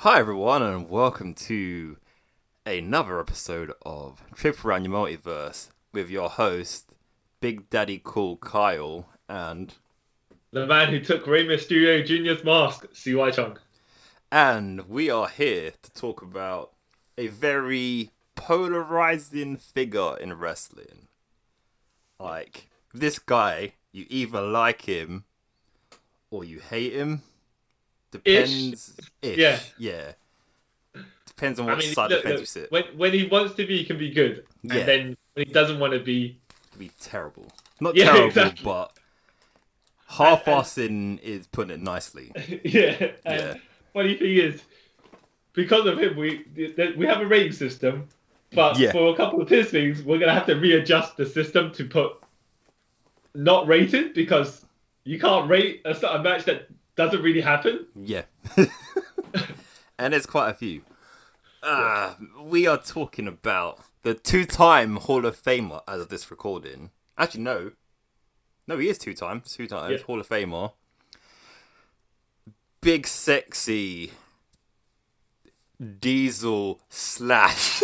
Hi everyone, and welcome to another episode of Trip Around Your Multiverse with your host, Big Daddy Cool Kyle, The man who took Rey Mysterio Jr.'s mask, CY Chung. and we are here to talk about a very polarizing figure in wrestling. Like, this guy, you either like him or you hate him. Ish. Depends. Yeah. Ish, yeah. Depends on I what mean, side of the fence you look. sit. When he wants to be, he can be good, and Yeah, it then when he doesn't want to be, could be terrible. Not yeah, terrible, exactly. but And half-assing is putting it nicely. yeah. And Yeah. funny thing is, because of him, we have a rating system, but Yeah. for a couple of his things, we're gonna have to readjust the system to put not rated because you can't rate a match that doesn't really happen. Yeah. And there's quite a few. Yeah. We are talking about the two-time Hall of Famer as of this recording. Actually, no. No, he is two times Yeah. Hall of Famer. Big sexy Diesel slash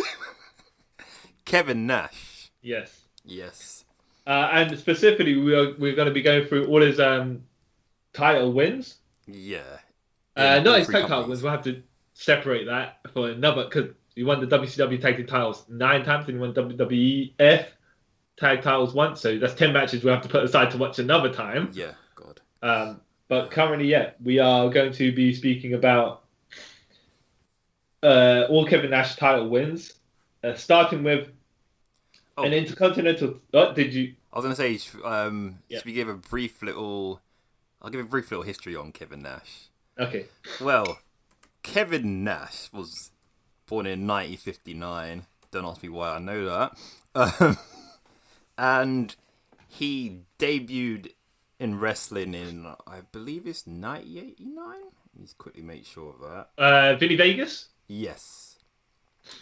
Kevin Nash. Yes. Yes. And specifically, we're going to be going through all his title wins. Yeah. In Not all his three tag title companies. wins. We'll have to separate that for another because he won the WCW tag team titles 9 times and he won WWF tag titles once. So that's 10 matches we'll have to put aside to watch another time. Yeah, God. But currently, yeah, we are going to be speaking about all Kevin Nash title wins, starting with Oh, an intercontinental. Oh, did you? I was gonna say, Yeah. should we give a brief little? I'll give a brief little history on Kevin Nash. Okay. Well, Kevin Nash was born in 1959. Don't ask me why I know that. And he debuted in wrestling in, I believe it's 1989. Let's quickly make sure of that. Vinny Vegas. Yes.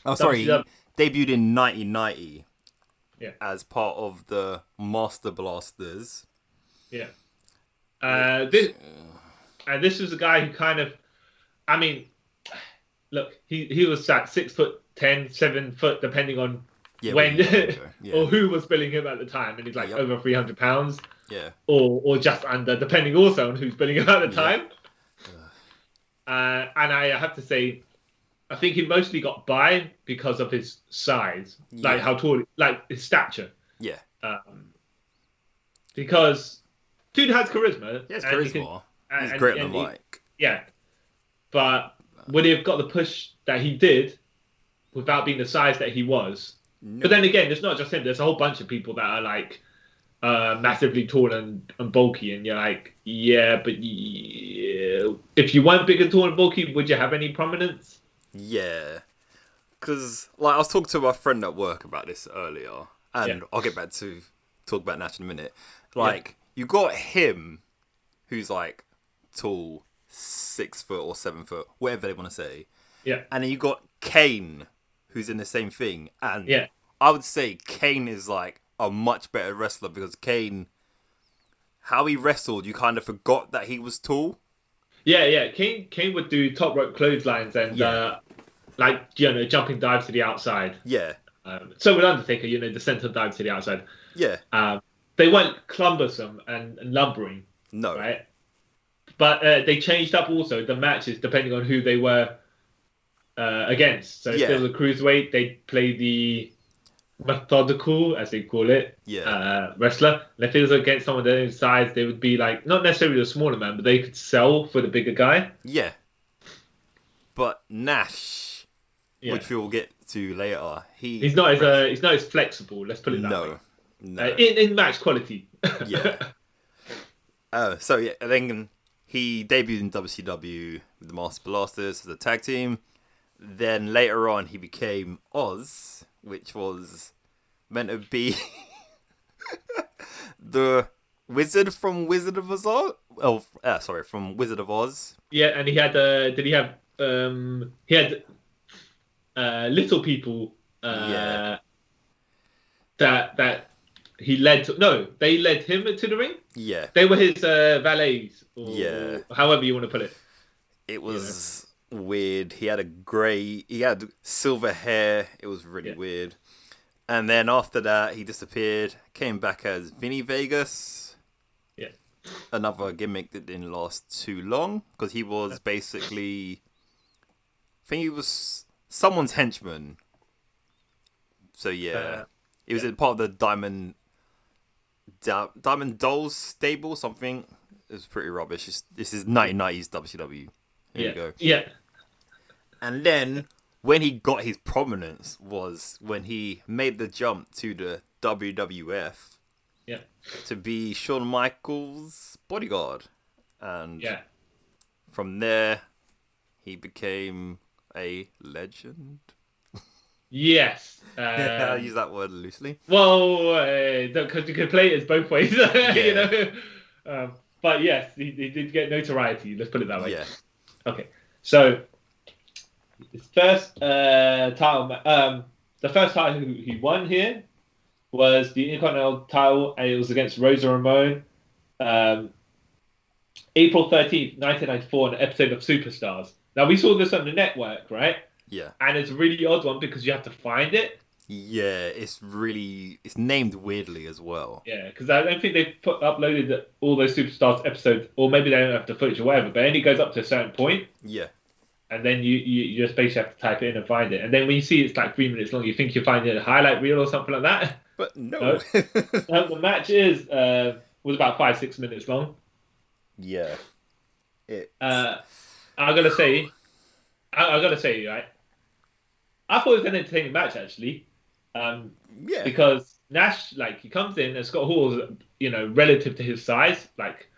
Oh, sorry. He WCW. debuted in 1990 Yeah. as part of the Master Blasters. Yeah. Which, This is a guy who kind of, I mean, look, he was at 6'10", 7 foot, depending on yeah, when yeah, or who was billing him at the time, and he's like Yep. over 300 pounds yeah, or just under, depending also on who's billing him at the Yeah. time. And I have to say, I think he mostly got by because of his size, like Yeah. how tall, like his stature. yeah. Because dude has charisma. He has and he can- charisma. and- He's and- great on and the he- mic. Yeah, but would he have got the push that he did without being the size that he was? No. But then again, it's not just him. There's a whole bunch of people that are like massively tall and bulky, and you're like, yeah, but if you weren't big and tall and bulky, would you have any prominence? Yeah, because like I was talking to my friend at work about this earlier, and Yeah. I'll get back to talk about Nash in a minute. Like you got him, who's like tall, 6 foot or 7 foot, whatever they want to say, Yeah, and then you got Kane, who's in the same thing, and yeah, I would say Kane is like a much better wrestler because Kane, how he wrestled, you kind of forgot that he was tall. yeah. Kane would do top rope clotheslines and Yeah. like jumping dives to the outside. Yeah, So would Undertaker, the center dive to the outside. yeah, They weren't cumbersome and lumbering, no, right? But they changed up also the matches depending on who they were against. So if Yeah. there was a cruiserweight, they'd play the methodical, as they call it, yeah, wrestler. And if it was against someone their own size, they would be like, not necessarily a smaller man, but they could sell for the bigger guy. yeah. But Nash, Yeah. which we'll get to later, He's not as flexible, let's put it that way. no, In match quality. yeah. So yeah, and then he debuted in WCW with the Master Blasters as a tag team. Then later on, he became Oz, which was meant to be the wizard from Wizard of Oz. Oh, sorry, from Wizard of Oz. Yeah, and he had he had little people Yeah. that he led to, no, they led him to the ring. Yeah, They were his valets, or Yeah. however you want to put it. it was weird. He had silver hair. It was really Yeah. weird. And then after that, he disappeared. Came back as Vinny Vegas. Yeah. Another gimmick that didn't last too long because he was basically, I think he was someone's henchman. So yeah, he was part of the Diamond Dolls stable. Something. It was pretty rubbish. This is 1990s WCW. Here we go. Yeah. And then when he got his prominence was when he made the jump to the WWF. Yeah. To be Shawn Michaels' bodyguard. And Yeah. from there, he became a legend. Yes. I use that word loosely. Well, because you could play it as both ways, you know. But yes, he did get notoriety. Let's put it that way. Yeah. Okay. So his first title, the first title he won here was the Intercontinental title, and it was against Rosa Ramon. April 13th, 1994, on an episode of Superstars. Now, we saw this on the network, right? Yeah. And it's a really odd one because you have to find it. Yeah, it's named weirdly as well. Yeah, because I don't think they've uploaded all those Superstars episodes, or maybe they don't have the footage or whatever, but it only goes up to a certain point. Yeah. And then you just basically have to type it in and find it. And then when you see it's like 3 minutes long, you think you're finding a highlight reel or something like that. But no. The match was about 5-6 minutes long. Yeah. I gotta say, right? I thought it was an entertaining match actually. Yeah. Because Nash, like, he comes in and Scott Hall's, relative to his size, like,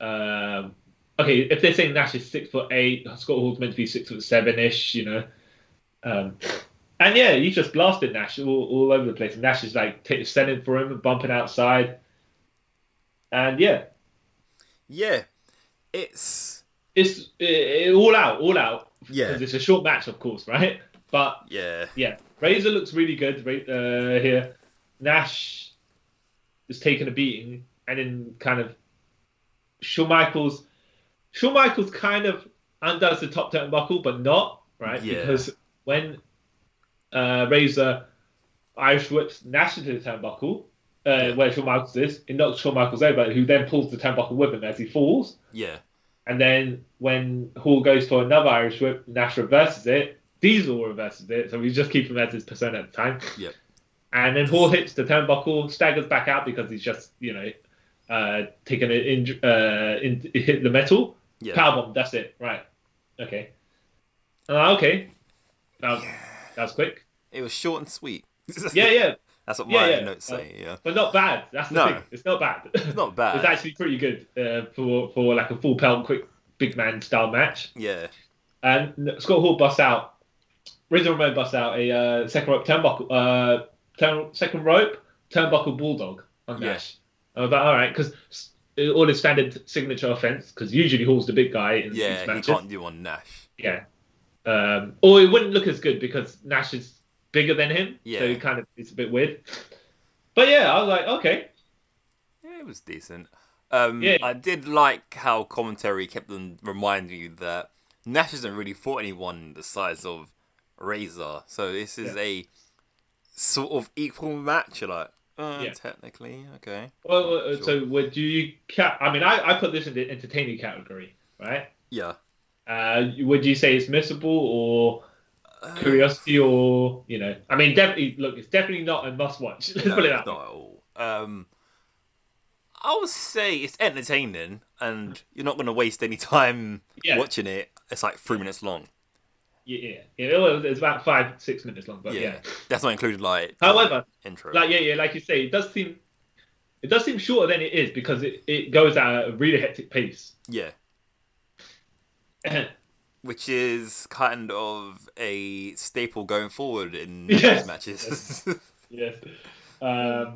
okay, if they're saying Nash is 6'8", Scott Hall's meant to be 6'7" ish, and yeah, he just blasted Nash all over the place. And Nash is like sending for him, bumping outside, and yeah, it's all out. Yeah, because it's a short match, of course, right? But yeah, Razor looks really good here. Nash is taking a beating, and then kind of Shawn Michaels kind of undoes the top turnbuckle, but not, right? Yeah. Because when Razor Irish whips Nash into the turnbuckle, where Shawn Michaels is, it knocks Shawn Michaels over, who then pulls the turnbuckle with him as he falls. Yeah. And then when Hall goes for another Irish whip, Nash reverses it. Diesel reverses it, so we just keep him as his persona at the time. Yep. And then Hall hits the turnbuckle, staggers back out because he's just, taking it hit the metal. Yeah. Powerbomb, that's it. Right. Okay. Okay. That was quick. It was short and sweet. Yeah. That's what my notes say. Yeah. But not bad. That's the thing. It's not bad. It's not bad. It's actually pretty good for like a full pelt, quick big man style match. Yeah. And Scott Hall busts out. Razor Ramon busts out a second rope turnbuckle bulldog on Nash. I was like, all right, because all his standard signature offense, because usually Hall's the big guy in these matches. He can't do on Nash. Yeah. Or it wouldn't look as good because Nash is bigger than him. Yeah. So it's a bit weird. But yeah, I was like, okay. Yeah, it was decent. I did like how commentary kept on reminding you that Nash hasn't really fought anyone the size of Razor. So this is a sort of equal match. You're like, technically, okay. Well, sure. So would you... I put this in the entertaining category, right? Yeah. Would you say it's missable or curiosity or, definitely, look, it's definitely not a must-watch. Let's put it that way. Not at all. I would say it's entertaining and you're not going to waste any time watching it. It's like 3 minutes long. Yeah. It's about 5-6 minutes long, but yeah. That's not included, however, intro. Like you say, it does seem shorter than it is because it goes at a really hectic pace. Yeah. Which is kind of a staple going forward in these matches. Yes. Because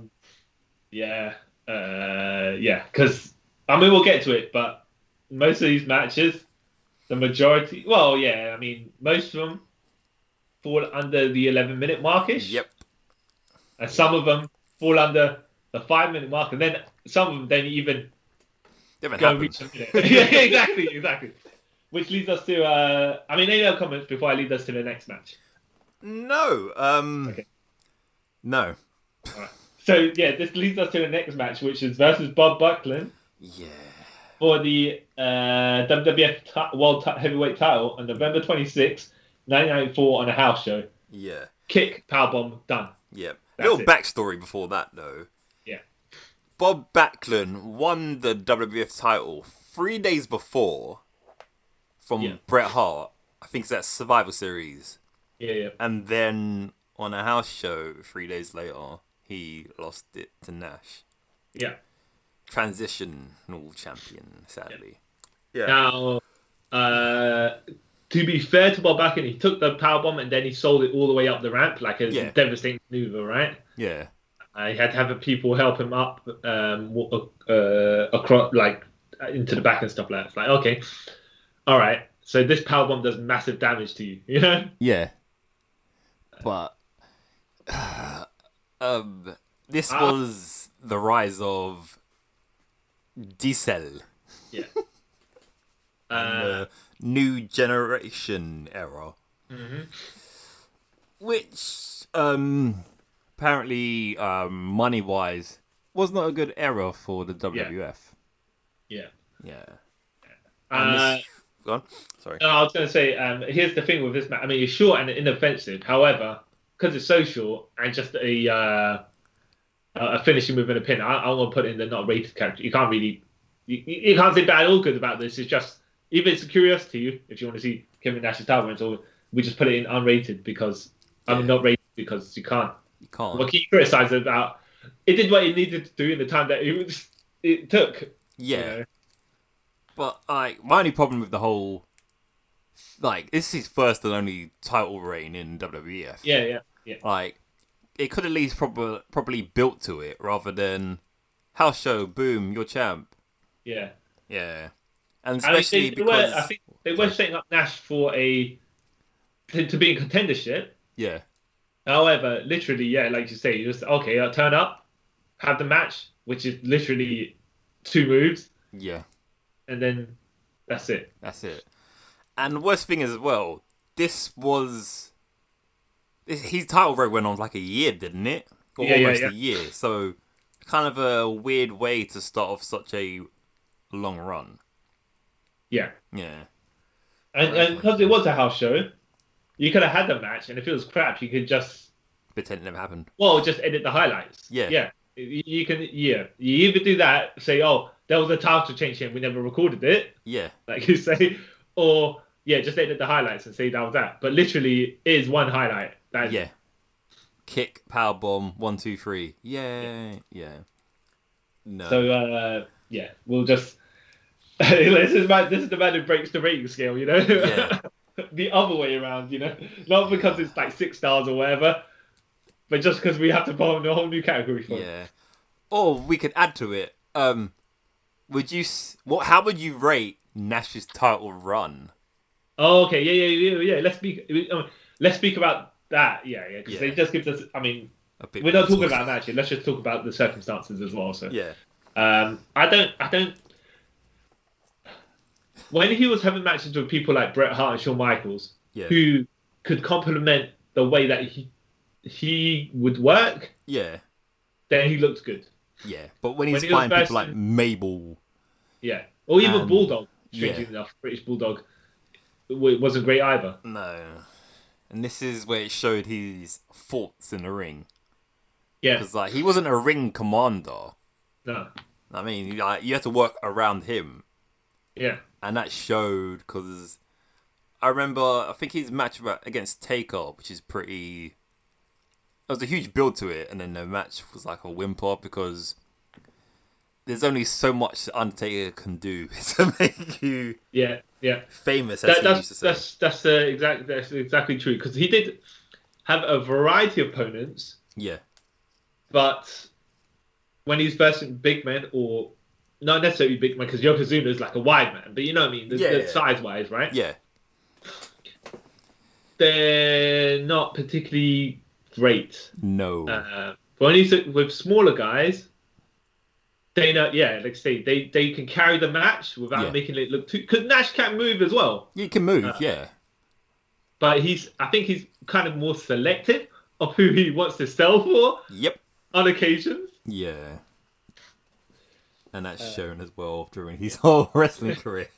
we'll get to it, but most of these matches, the majority, most of them fall under the 11-minute markish. Yep. And some of them fall under the 5-minute mark, and then some of them don't even go reach a minute. Yeah, exactly. Which leads us to, any other comments before I lead us to the next match? No. Okay. No. All right. So, yeah, this leads us to the next match, which is versus Bob Backlund Yeah. for the WWF Heavyweight title on November 26th, 1994 on a house show. Yeah. Kick, powerbomb, done. Yeah. That's Little it. backstory before that, though. Yeah. Bob Backlund won the WWF title 3 days before from Bret Hart. I think it's that Survivor Series. Yeah. And then on a house show 3 days later, he lost it to Nash. Yeah. Transitional champion, sadly. Yeah. Now, to be fair to Bob Backlund, he took the powerbomb and then he sold it all the way up the ramp, like a devastating maneuver, right? Yeah. He had to have people help him up across, like into the back and stuff like that. It's like, okay, all right. So this powerbomb does massive damage to you, you know? Yeah. But this was the rise of Diesel. Yeah. And the new generation era. Mm-hmm. Which apparently money-wise was not a good era for the WWF. Yeah. Go on. Sorry. I was going to say, here's the thing with this match. I mean, it's short and inoffensive. However, because it's so short and just a finishing move and a pin, I want to put in the not rated character. You can't really, you can't say bad or good about this. It's just, even it's a curiosity to you, if you want to see Kevin Nash's title wins, or we just put it in unrated because, not rated because you can't. You can't. What can you criticize about? It did what it needed to do in the time that it took. Yeah. You know? But my only problem with the whole, this is his first and only title reign in WWF. Yeah. It could at least probably built to it rather than house show, boom, you're champ. Yeah. Yeah. And especially because I think they were setting up Nash for to be in contendership. Yeah. However, literally, like you say, you just I'll turn up, have the match, which is literally 2 moves. Yeah. And then that's it. That's it. And the worst thing as well, his title reign went on like a year, didn't it? Or almost a year. So kind of a weird way to start off such a long run. Yeah. Yeah. And because it was a house show, you could have had the match, and if it was crap, you could just pretend it never happened. Well, just edit the highlights. Yeah. Yeah. You can. Yeah. You either do that, say, "Oh, there was a title change here, and we never recorded it." Yeah. Like you say, or just edit the highlights and say that was that. But literally, it is one highlight. Yeah. Kick, powerbomb, 1, 2, 3. Yeah. No. So we'll just. this is the man who breaks the rating scale, you know. Yeah. The other way around, you know, not because it's like 6 stars or whatever, but just because we have to put on a whole new category for it. Yeah. Or we could add to it. How would you rate Nash's title run? Oh, okay. Yeah. Let's speak about that. Yeah. Because it just gives us. I mean, we're not talking about Nash. Let's just talk about the circumstances as well. So yeah. I don't. When he was having matches with people like Bret Hart and Shawn Michaels, who could complement the way that he would work, then he looked good. Yeah, but when he's fighting people like Mabel, or even Bulldog, strangely enough, British Bulldog, wasn't great either. No, and this is where it showed his faults in the ring. Yeah, because he wasn't a ring commander. No, I mean, you had to work around him. Yeah. And that showed because I remember, I think his match against Taker, which is pretty. There was a huge build to it, and then the match was like a whimper because there's only so much the Undertaker can do to make you famous, as he used to say. That's exactly true because he did have a variety of opponents. Yeah. But when he's versing big men or. Not necessarily big man, because Yokozuna is like a wide man, but you know what I mean? The size-wise, right? Yeah. They're not particularly great. No. But when he's with smaller guys, they know, yeah, like I say, they can carry the match without Yeah. making it look too. Because Nash can't move as well, You can move, yeah. but I think he's kind of more selective of who he wants to sell for Yep. on occasions. Yeah. And that's Uh, shown as well during his whole wrestling career.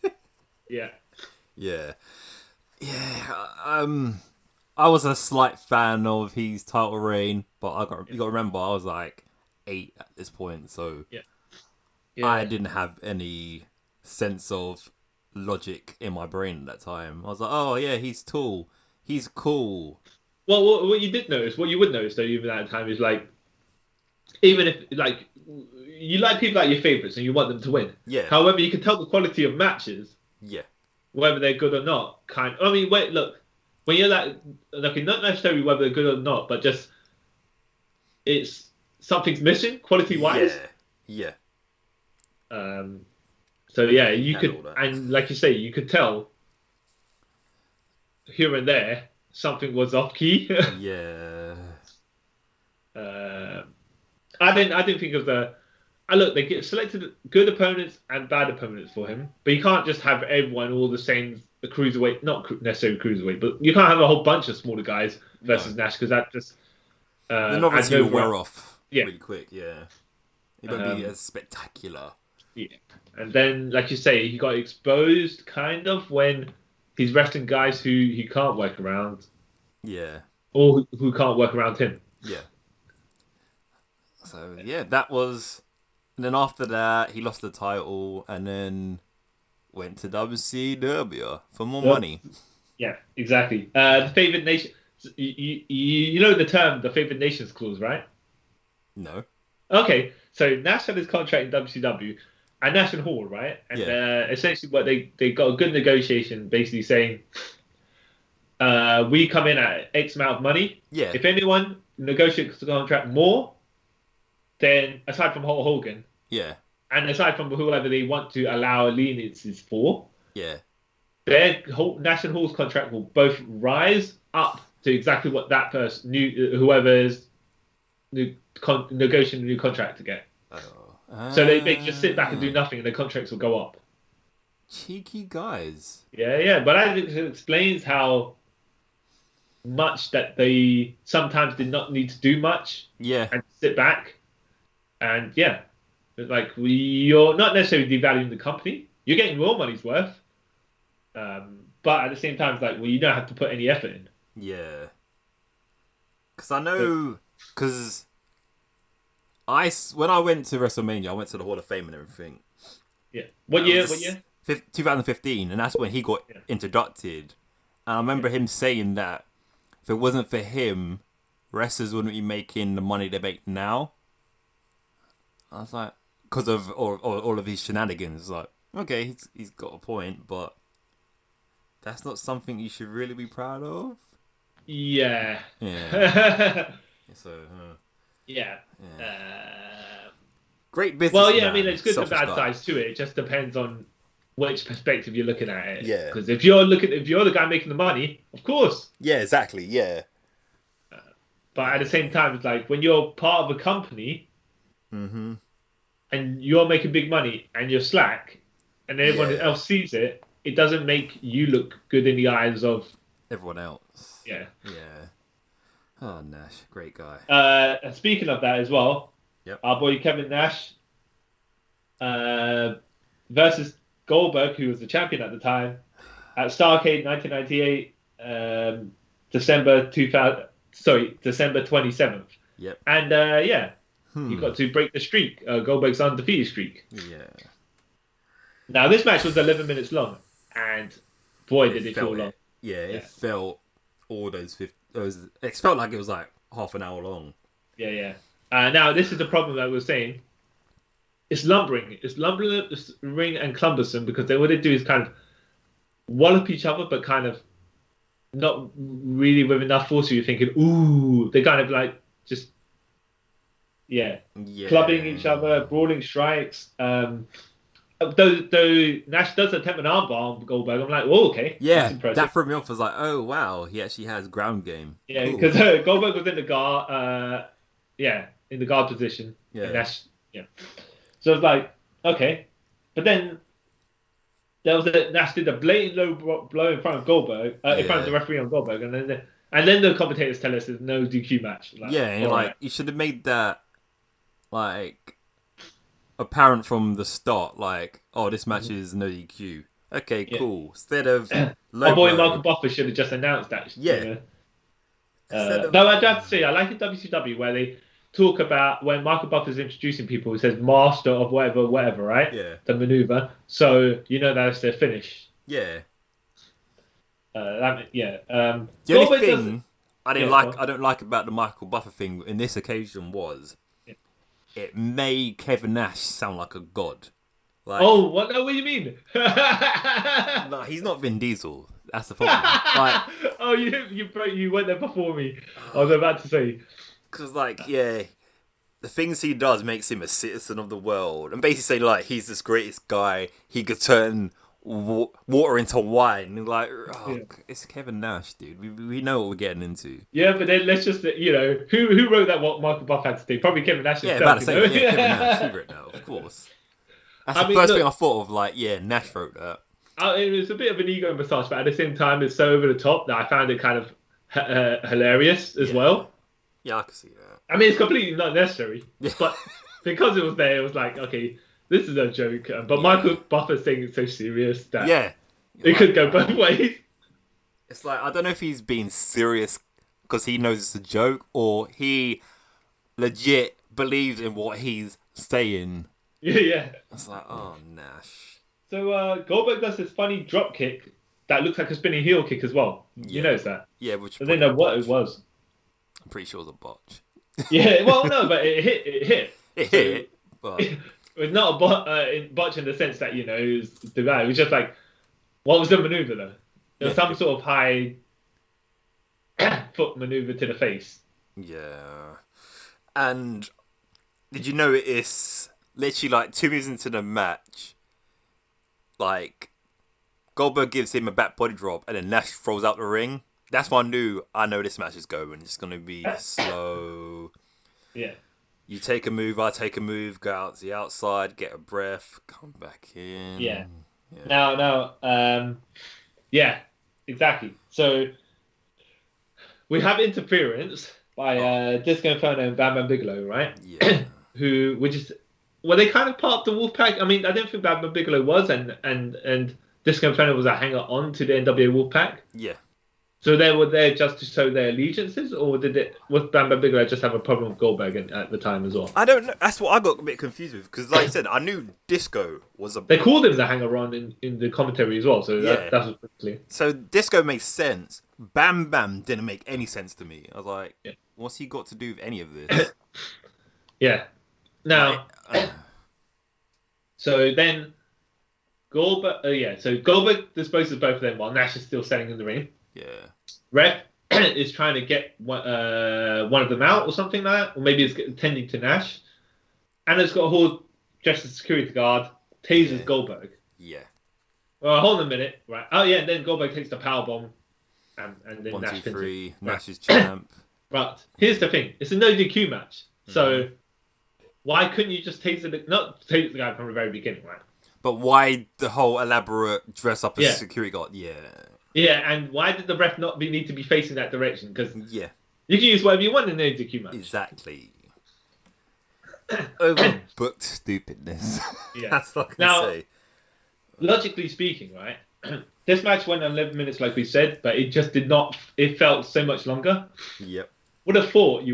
yeah, Yeah. Yeah. I was a slight fan of his title reign, but you got to remember I was like 8 at this point, so yeah, I yeah. didn't have any sense of logic in my brain at that time. I was like, oh yeah, he's tall, he's cool. Well, what you did notice, what you would notice though, even at that time, is like, even if like you like people like your favorites and you want them to win. Yeah. However, you can tell the quality of matches, Yeah. whether they're good or not. I mean, wait, look, when you're like, not necessarily whether they're good or not, but just it's something's missing quality wise. Yeah. Yeah. Um, so yeah, He you had could, all that. and like you say, you could tell here and there something was off key. Yeah. uh, I didn't think of the. I look, they get selected good opponents and bad opponents for him, but you can't just have everyone all the same. The cruiserweight, not necessarily cruiserweight, but you can't have a whole bunch of smaller guys versus No. Nash because that just The adds novelty will over. wear off Yeah. really quick. Yeah. It won't be Um, as spectacular. Yeah. And then, like you say, he got exposed kind of when he's wrestling guys who he can't work around Yeah. or who can't work around him. Yeah. So yeah, that was. And then after that, he lost the title, and then went to WCW for more Yep. money. Yeah, exactly. The favored nation. You know the term, the favored nations clause, right? No. Okay, so Nash had his contract in WCW and Nash and Hall, right? And essentially, what they got a good negotiation, basically saying, we come in at X amount of money. Yeah. If anyone negotiates the contract more, then aside from Hulk Hogan, Yeah. and aside from whoever they want to allow leniencies for, Yeah. their Nash and Hall's contract will both rise up to exactly what that person, whoever's negotiating a new contract to get. Oh. So they just sit back and do nothing, and their contracts will go up. Cheeky guys. Yeah, but that explains how much that they sometimes did not need to do much Yeah. and sit back. And yeah, it's like you're not necessarily devaluing the company. You're getting your money's worth. But at the same time, it's like, well, you don't have to put any effort in. Yeah. Because I know, because when I went to WrestleMania, I went to the Hall of Fame and everything. Yeah. What year? What year? 2015, and that's when he got introduced. And I remember him saying that if it wasn't for him, wrestlers wouldn't be making the money they make now. I was like, because of all of these shenanigans. Like, okay, he's got a point, but that's not something you should really be proud of. Yeah. Yeah. So. Yeah. Great business. Well, yeah, I mean, man. there's good and Selfish bad guy. sides to it. It just depends on which perspective you're looking at it. Yeah. Because if you're the guy making the money, of course. Yeah, exactly. Yeah. But at the same time, it's like when you're part of a company Mm-hmm. and you're making big money and you're slack, and everyone Yeah. else sees it, it doesn't make you look good in the eyes of Everyone else. yeah. Yeah. Oh, Nash, great guy. And speaking of that as well, Yep. our boy Kevin Nash versus Goldberg, who was the champion at the time, at Starrcade 1998, December 27th. Yep. And you got to break the streak, Goldberg's undefeated streak. Yeah. Now this match was 11 minutes long, and boy did it feel felt long. it. Yeah, it Yeah. felt all those 50. It felt like it was like half an hour long. Yeah. Now this is the problem that we were saying. It's lumbering. It's lumbering the ring and cumbersome because what they do is kind of wallop each other, but kind of not really with enough force. So you're thinking, ooh, they kind of like just clubbing each other, brawling strikes. Though Nash does attempt an armbar on Goldberg, I'm like, oh, okay, Yeah, that's impressive. that threw me off. I was like, oh wow, he actually has ground game. Yeah, Cool. because Goldberg was in the guard, in the guard position. Yeah. And Nash, So it's like, okay. But then there was Nash did a blatant low blow in front of Goldberg, in front of the Yeah. referee on Goldberg, and then the commentators tell us there's no DQ match. Like, Yeah, and all like right. you should have made that like apparent from the start. Like, oh, this match is no DQ. Okay, Yeah. cool. Instead of My low boy blow, Michael Buffer should have just announced that, yeah. Instead of Though I do have to say, I like in WCW where they talk about when Michael Buffer's introducing people, he says master of whatever, whatever, right? yeah, The maneuver. So you know that's their finish. yeah. Yeah. The only Goldberg does. thing I didn't Yeah, go like, on. I don't like about the Michael Buffer thing in this occasion was Yeah. it made Kevin Nash sound like a god. Like, Oh, what? No, what do you mean? no, he's not Vin Diesel. That's the problem. Like, Oh, you went there before me. I was about to say. because like, yeah, the things he does makes him a citizen of the world, and basically say like he's this greatest guy. He could turn water into wine. And like, oh, Yeah. it's Kevin Nash, dude. We know what we're getting into. Yeah, but then let's just who wrote that? What Michael Buff had to do? Probably Kevin Nash Yeah, himself. about to say that. Yeah, Kevin Nash. He wrote that, of course. That's I the mean, first look, thing I thought of. Like, yeah, Nash wrote that. it was a bit of an ego massage, but at the same time, it's so over the top that I found it kind of hilarious as Yeah. well. Yeah, I can see that. I mean, it's completely not necessary, Yeah. but because it was there, it was like, okay, this is a joke. But Yeah. Michael Buffer's saying it's so serious that Yeah. it could go both ways. It's like, I don't know if he's being serious because he knows it's a joke or he legit believes in what he's saying. Yeah. It's like, oh, Nash. So Goldberg does this funny drop kick that looks like a spinning heel kick as well. You Yeah. notice that? Yeah, which I didn't know what it was. I'm pretty sure it was a botch. Yeah, well, no, but it hit. It So, hit, but it was not a botch in the sense that it was the guy. It was just like, what was the maneuver though? There was Yeah. some sort of high foot maneuver to the face. yeah. And did you notice literally like 2 minutes into the match, like Goldberg gives him a back body drop and then Nash throws out the ring? That's when I know this match is going. It's going to be slow. Yeah. You take a move, I take a move, go out to the outside, get a breath, come back in. Yeah. Yeah. Now, yeah, exactly. So we have interference by Disco Inferno and Bam Bam Bigelow, right? Yeah. Who were just they kind of part of the Wolfpack. I mean, I don't think Bam Bam Bigelow was, and Disco Inferno was a hanger on to the NWA Wolfpack. Yeah. So they were there just to show their allegiances, or was Bam Bam Bigelow just have a problem with Goldberg at the time as well? I don't know. That's what I got a bit confused with because, like I said, I knew Disco was a. They called him the hanger on in the commentary as well, so Yeah. that was pretty clear. So Disco makes sense. Bam Bam didn't make any sense to me. I was like, Yeah. what's he got to do with any of this? Yeah. Now, Like, so then Goldberg, so Goldberg disposes both of them while Nash is still standing in the ring. yeah. Ref is trying to get one of them out or something like that, or maybe it's tending to Nash. Anna's got a hold dressed as a security guard, tases Yeah. Goldberg. Yeah. Well, hold on a minute, right? Oh yeah, and then Goldberg takes the power bomb, and then 1, Nash 2, pins 3. him. Nash is champ. But here's the thing: it's a no DQ match, so Mm-hmm. why couldn't you just not tase the guy from the very beginning, right? But why the whole elaborate dress up as Yeah. a security guard? Yeah. Yeah, and why did the ref not need to be facing that direction? Because Yeah. you can use whatever you want in the DQ match. Exactly. Overbooked stupidness. Yeah. That's what I can Now- say. Logically speaking, right? This match went on 11 minutes, like we said, but it just did not. It felt so much longer. Yep. You would have thought,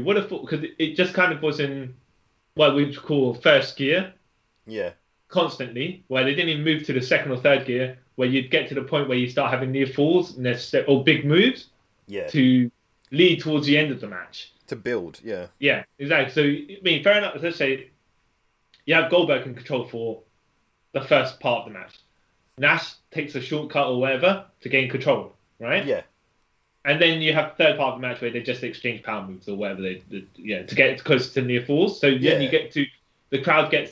because it just kind of was in what we'd call first gear Yeah. constantly, where they didn't even move to the second or third gear, where you'd get to the point where you start having near falls or big moves Yeah. to lead towards the end of the match. To build. Yeah. Yeah, exactly. So, I mean, fair enough. Let's say you have Goldberg in control for the first part of the match. Nash takes a shortcut or whatever to gain control, right? Yeah. And then you have the third part of the match where they just exchange power moves or whatever to get closer to near falls. So Yeah. then you get to the crowd gets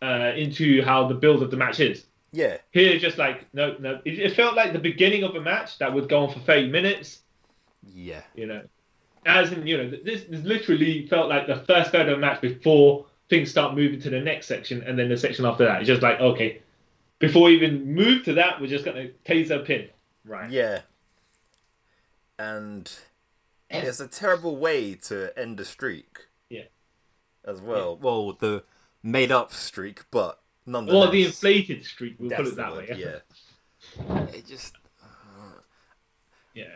into how the build of the match is. Yeah. Here, just like no. It felt like the beginning of a match that would go on for 30 minutes. Yeah. As in, this literally felt like the first third of the match before things start moving to the next section, and then the section after that. It's just like, okay, before we even move to that, we're just gonna taser pin. Right. Yeah. And it's a terrible way to end a streak. Yeah. As well. Yeah. Well, the made up streak, but nonetheless. Or the inflated streak, we'll put it that way. Yeah. It just. Yeah.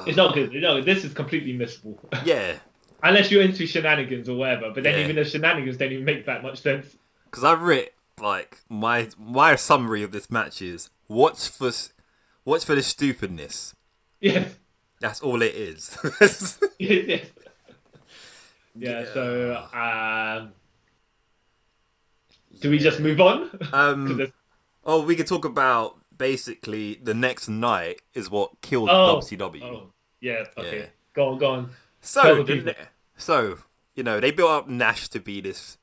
It's not good. No, this is completely missable. Yeah. Unless you're into shenanigans or whatever, but then even the shenanigans don't even make that much sense. Because I've written like my summary of this match is watch for the stupidness. Yeah. That's all it is. Yeah. So do we just move on? We could talk about basically the next night is what killed WCW. Oh, yeah. Okay. Yeah. Go on. So they built up Nash to be this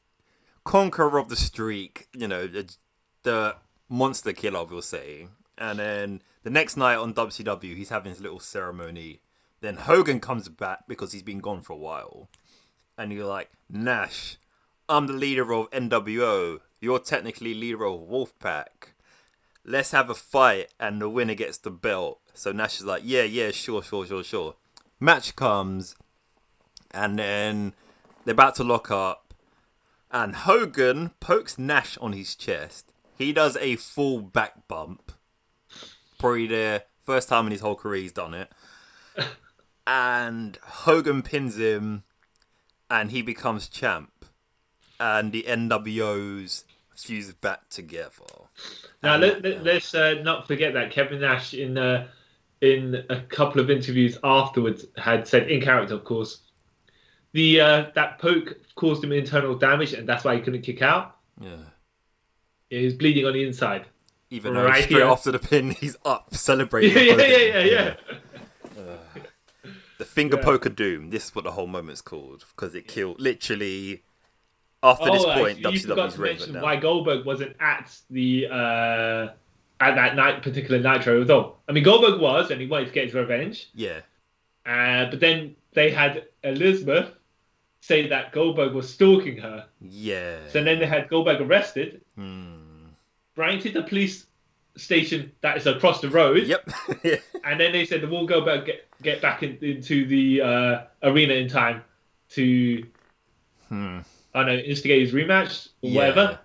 conqueror of the streak. The monster killer, we'll say. And then the next night on WCW, he's having his little ceremony. Then Hogan comes back because he's been gone for a while. And you're like, Nash, I'm the leader of NWO. You're technically leader of Wolfpack. Let's have a fight and the winner gets the belt. So Nash is like, yeah, sure. Match comes and then they're about to lock up. And Hogan pokes Nash on his chest. He does a full back bump. Probably the first time in his whole career he's done it. And Hogan pins him and he becomes champ. And the NWOs fuse back together. Now let's not forget that Kevin Nash in a couple of interviews afterwards had said, in character of course, that poke caused him internal damage and that's why he couldn't kick out. Yeah. He was bleeding on the inside. Even though straight after the pin, he's up celebrating. Yeah. The finger poke of doom. This is what the whole moment's called because it killed literally. After this point, you forgot to mention why Goldberg wasn't at the at that particular Nitro at all. I mean, Goldberg was, and he wanted to get his revenge. Yeah. But then they had Elizabeth say that Goldberg was stalking her. Yeah. So then they had Goldberg arrested. Brought to the police station that is across the road. Yep. And then they said, we'll go back, get back into the arena in time to, instigate his rematch or whatever.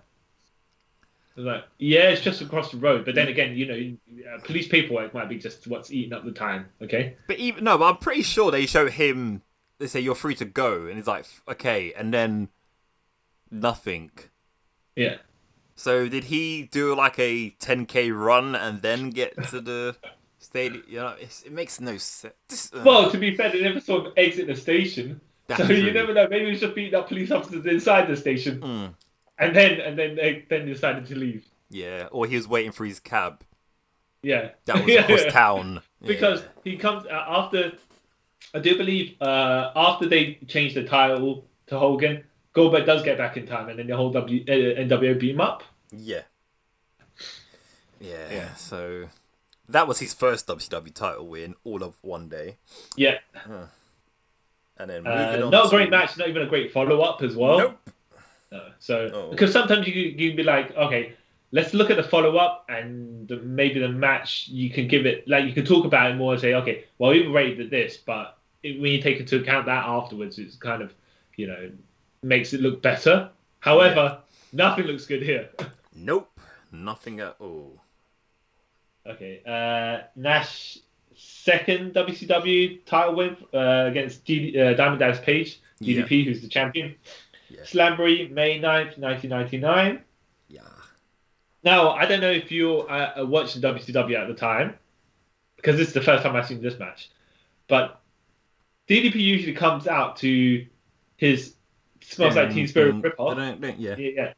I was like, it's just across the road. But then again, police paperwork might be just what's eating up the time. Okay. But I'm pretty sure they show him. They say you're free to go, and he's like, okay, and then nothing. Yeah. So did he do like a 10K run and then get to the stadium? It makes no sense. Well, to be fair, they never saw him exit the station. That's so true. You never know. Maybe he was just beating up police officers inside the station, and then they decided to leave. Yeah, or he was waiting for his cab. Yeah, that was across town. Because he comes after. I do believe after they changed the title to Hogan, Goldberg does get back in time, and then the whole NWO beat him up. Yeah. So that was his first WCW title win, all of one day. Yeah. And then moving on. Not a great match, not even a great follow up as well. Nope. Because sometimes you'd be like, okay, let's look at the follow up and maybe the match. You can give it you can talk about it more and say, okay, well we rated this, but when you take into account that afterwards, it's kind of makes it look better. However, nothing looks good here. Nope, nothing at all. Okay, Nash second WCW title win against Diamond Dallas Page, DDP, who's the champion. Yeah. Slamboree, May 9th, 1999. Yeah. Now, I don't know if you watching WCW at the time, because this is the first time I've seen this match, but DDP usually comes out to his Smells Like Teen Spirit ripoff. Yeah.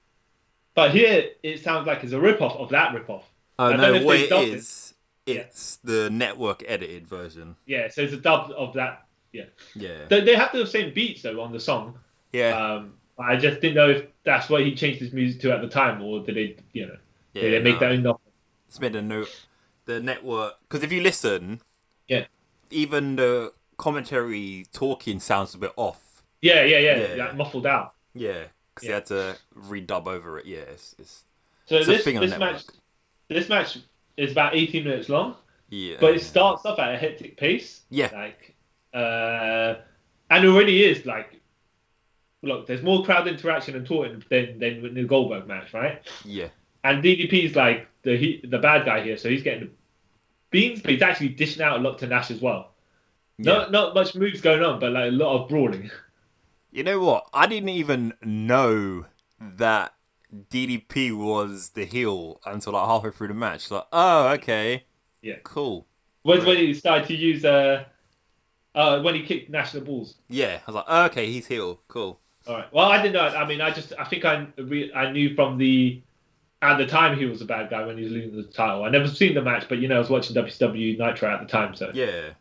But here, it sounds like it's a ripoff of that ripoff. Oh, no, what it is, it's the network edited version. Yeah, so it's a dub of that. Yeah. Yeah. They have the same beats, though, on the song. Yeah. I just didn't know if that's what he changed his music to at the time, or did they, did they make that enough? It's made a note. The network, because if you listen, even the commentary talking sounds a bit off. Yeah, like muffled out. yeah, because they Yeah. had to redub over it. Yeah, So it's a thing on this match network. this match is about 18 minutes long, but it Yeah, starts off at a hectic pace. yeah, Like, uh, and already is like, look, there's more crowd interaction and talking than in the Goldberg match, right? yeah, And DDP is like the bad guy here, so he's getting the beans, but he's actually dishing out a lot to Nash as well. yeah. Not much moves going on, but like a lot of brawling. You know what? I didn't even know that DDP was the heel until like halfway through the match. Like, oh, okay, Yeah, cool, when great. he started to use when he kicked Nash in the balls. Yeah, I was like, oh, okay, he's heel, cool. All right. Well, I didn't know. I mean, I think I knew from the at the time he was a bad guy when he was losing the title. I never seen the match, but I was watching WCW Nitro at the time, so Yeah,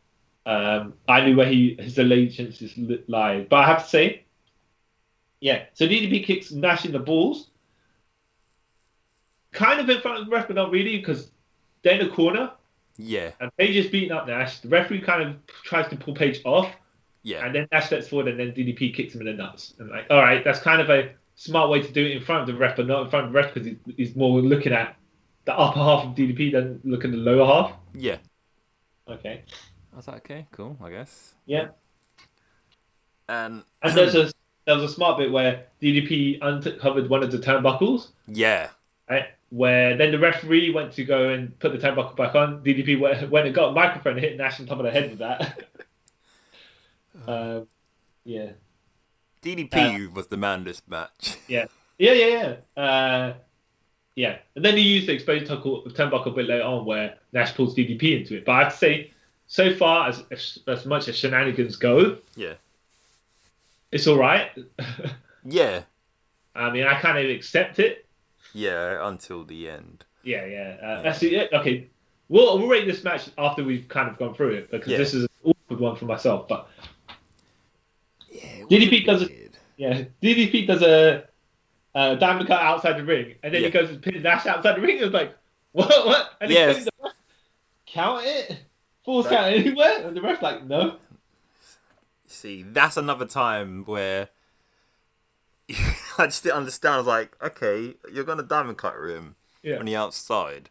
I knew where his allegiances lie. But I have to say, yeah. So DDP kicks Nash in the balls, kind of in front of the ref, but not really because they're in the corner yeah, and Page is beating up Nash. The referee kind of tries to pull Page off, yeah, and then Nash steps forward, and then DDP kicks him in the nuts. And like, all right, that's kind of a smart way to do it in front of the ref, but not in front of the ref because he's more looking at the upper half of DDP than looking at the lower half. yeah. Okay. I was like, okay, cool, I guess. Yeah. And And there was a smart bit where DDP uncovered one of the turnbuckles, yeah, right? Where then the referee went to go and put the turnbuckle back on. DDP went and got a microphone and hit Nash on top of the head with that. Yeah. DDP was the man this match. Yeah. Yeah. And then he used the exposed turnbuckle a bit later on where Nash pulls DDP into it. But I have to say, so far, as much as shenanigans go, Yeah, it's all right. yeah, I mean, I kind of accept it. yeah. Until the end. Yeah. That's it. Okay. We'll rate this match after we've kind of gone through it because Yeah. this is an awkward one for myself. But Yeah, it was DDP a does bit weird. DDP does a diamond cut outside the ring, and then Yeah. he goes and pins Nash outside the ring. It's like what? And he's Yes. telling the ref, count it, falls That- count anywhere, and the ref's like, no. See, that's another time where I just didn't understand. I was like, okay, you're gonna diamond cut him Yeah. on the outside,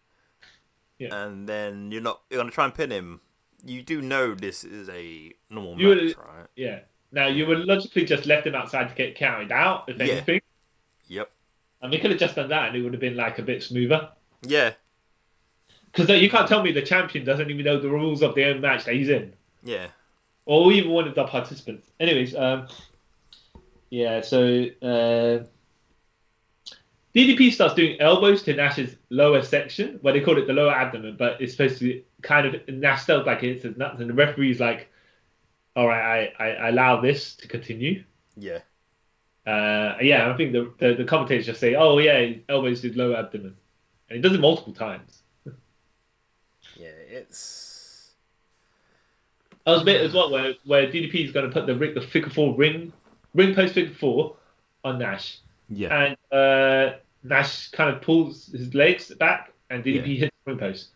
Yeah. and then you're gonna try and pin him. You do know this is a normal You match, would- right? Yeah. Now you would logically just left him outside to get carried out, if Yeah. anything. Yep. And we could have just done that, and it would have been like a bit smoother. Yeah. Because you can't tell me the champion doesn't even know the rules of the own match that he's in, Yeah. or even one of the participants. Anyways, yeah. So DDP starts doing elbows to Nash's lower section, where they call it the lower abdomen, but it's supposed to be kind of Nash felt like it hits his nuts, and the referee's like, "All right, I allow this to continue." Yeah. Yeah, I think the commentators just say, "Oh yeah, elbows to the lower abdomen," and he does it multiple times. Yeah. It's. That was a bit as well where DDP is going to put the figure four ring post figure four on Nash, Yeah. and Nash kind of pulls his legs back, and DDP hits the ring post,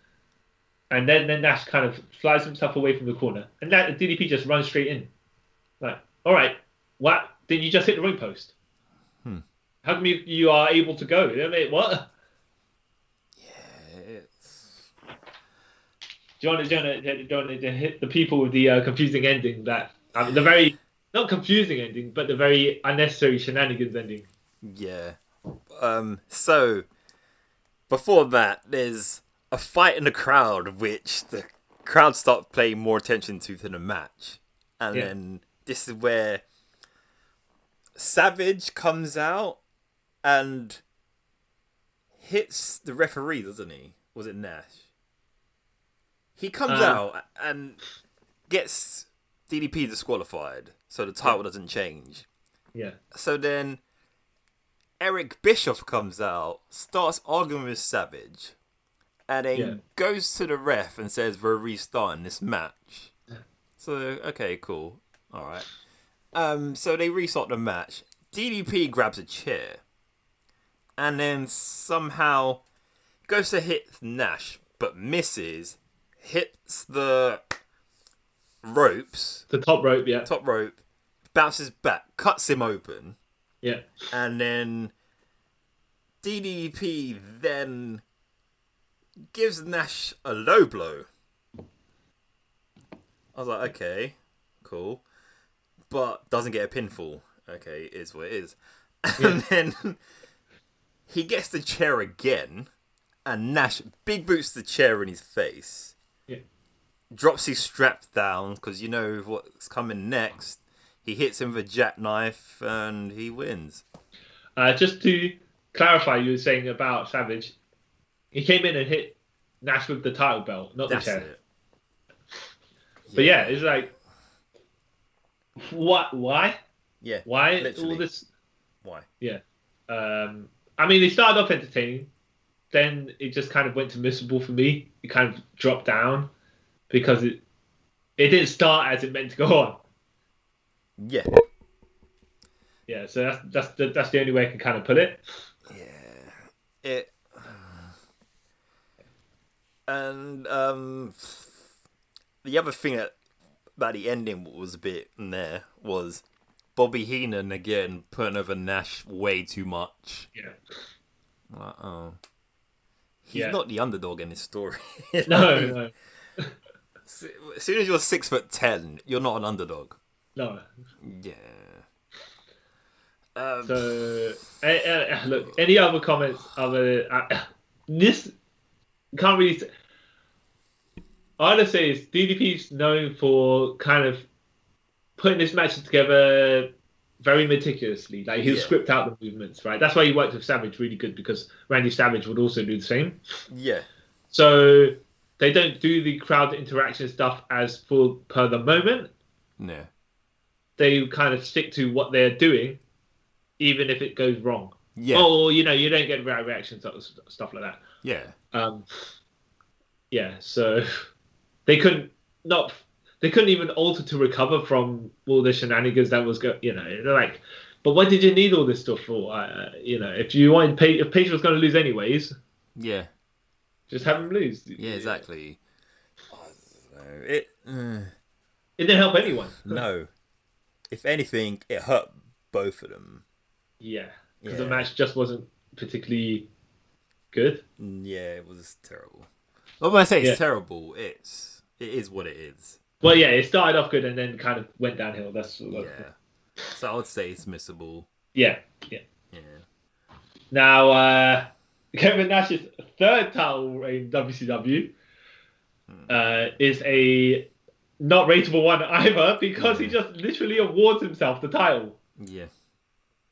and then Nash kind of flies himself away from the corner, and that DDP just runs straight in. Like, all right, what? Didn't you just hit the ring post? How come you are able to go? I mean, what? It's. Do you want to hit the people with the confusing ending that the very not confusing ending, but the very unnecessary shenanigans ending? Yeah. So before that, there's a fight in the crowd, which the crowd start paying more attention to than the match, and Yeah. then this is where Savage comes out and hits the referee, doesn't he? Was it Nash? He comes out and gets DDP disqualified, so the title doesn't change. Yeah. So then Eric Bischoff comes out, starts arguing with Savage, and then goes to the ref and says we're restarting this match. So okay, cool, all right. So they restart the match. DDP grabs a chair, and then somehow goes to hit Nash, but misses. Hits the ropes, The top rope, yeah. top rope, bounces back, cuts him open, Yeah. and then DDP then gives Nash a low blow. I was like, okay, cool. But doesn't get a pinfall. Okay, it is what it is. And then he gets the chair again, and Nash big boots the chair in his face. Yeah. Drops his straps down, because you know what's coming next. He hits him with a jackknife, and he wins. Just to clarify, you were saying about Savage, he came in and hit Nash with the title belt, not That's the chair. it. But yeah, it's like, what? Why? Yeah. Why literally. all this? Why? Yeah. I mean, they started off entertaining, then it just kind of went to miserable for me. It kind of dropped down because it didn't start as it meant to go on. Yeah. Yeah. So that's the only way I can kind of put it. Yeah. And the other thing about the ending was a bit there was Bobby Heenan again putting over Nash way too much. Yeah. Like, oh, he's not the underdog in this story. No. As soon as you're 6'10", you're not an underdog. No. Yeah. So look, any other comments? This can't really. All I'd say is DDP's known for kind of putting this match together very meticulously. Like he'll script out the movements, right? That's why he worked with Savage really good, because Randy Savage would also do the same. Yeah. So they don't do the crowd interaction stuff as full per the moment. No. They kind of stick to what they're doing, even if it goes wrong. Yeah. Oh, you don't get reactions, stuff like that. Yeah. Yeah. So they couldn't even alter to recover from all the shenanigans that was going. They're like, but what did you need all this stuff for? If Page was going to lose anyways, yeah, just have him lose. Yeah, exactly. It didn't help anyone. No. If anything, it hurt both of them. Yeah, because the match just wasn't particularly good. Yeah, it was terrible. Well, when I say it's terrible, it is what it is. Well, yeah, it started off good and then kind of went downhill. That's So I would say it's missable. Yeah. Now, Kevin Nash's third title reign in WCW is a not rateable one either, because he just literally awards himself the title. Yeah.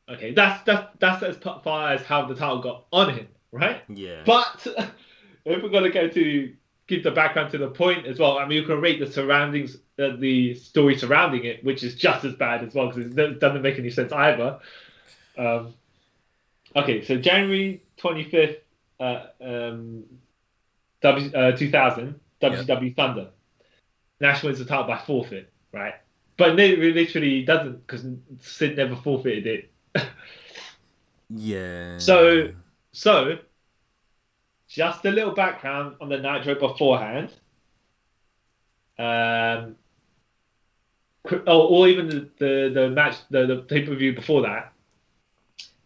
Okay, that's as far as how the title got on him, right? Yeah. But if we're gonna go to give the background to the point as well, I mean, you can rate the surroundings, the story surrounding it, which is just as bad as well, because it doesn't make any sense either. Okay, so January 25th, 2000, WCW Thunder. Nash wins the title by forfeit, right? But it literally doesn't, because Sid never forfeited it. Yeah. So, just a little background on the Nitro beforehand. Or even the match, the pay-per-view before that.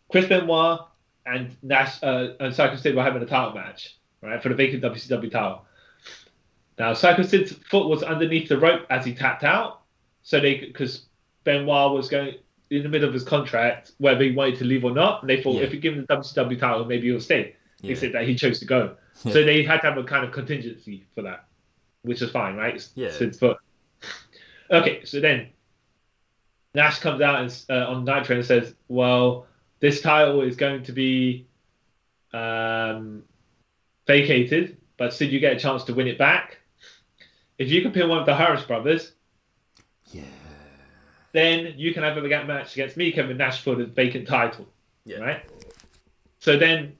Chris Benoit and Nash and Psycho Sid were having a title match, right, for the vacant WCW title. Now, Psycho Sid's foot was underneath the rope as he tapped out, because Benoit was going in the middle of his contract, whether he wanted to leave or not, and they thought if you give him the WCW title, maybe he'll stay. He said that he chose to go. So they had to have a kind of contingency for that, which is fine, right? Yeah. Sid's foot. Okay, so then Nash comes out and, on Nitro and says, well, this title is going to be vacated, but Sid, you get a chance to win it back. If you can pin one of the Harris brothers, then you can have a match against me, Kevin Nash, for the vacant title. Yeah. Right? So then,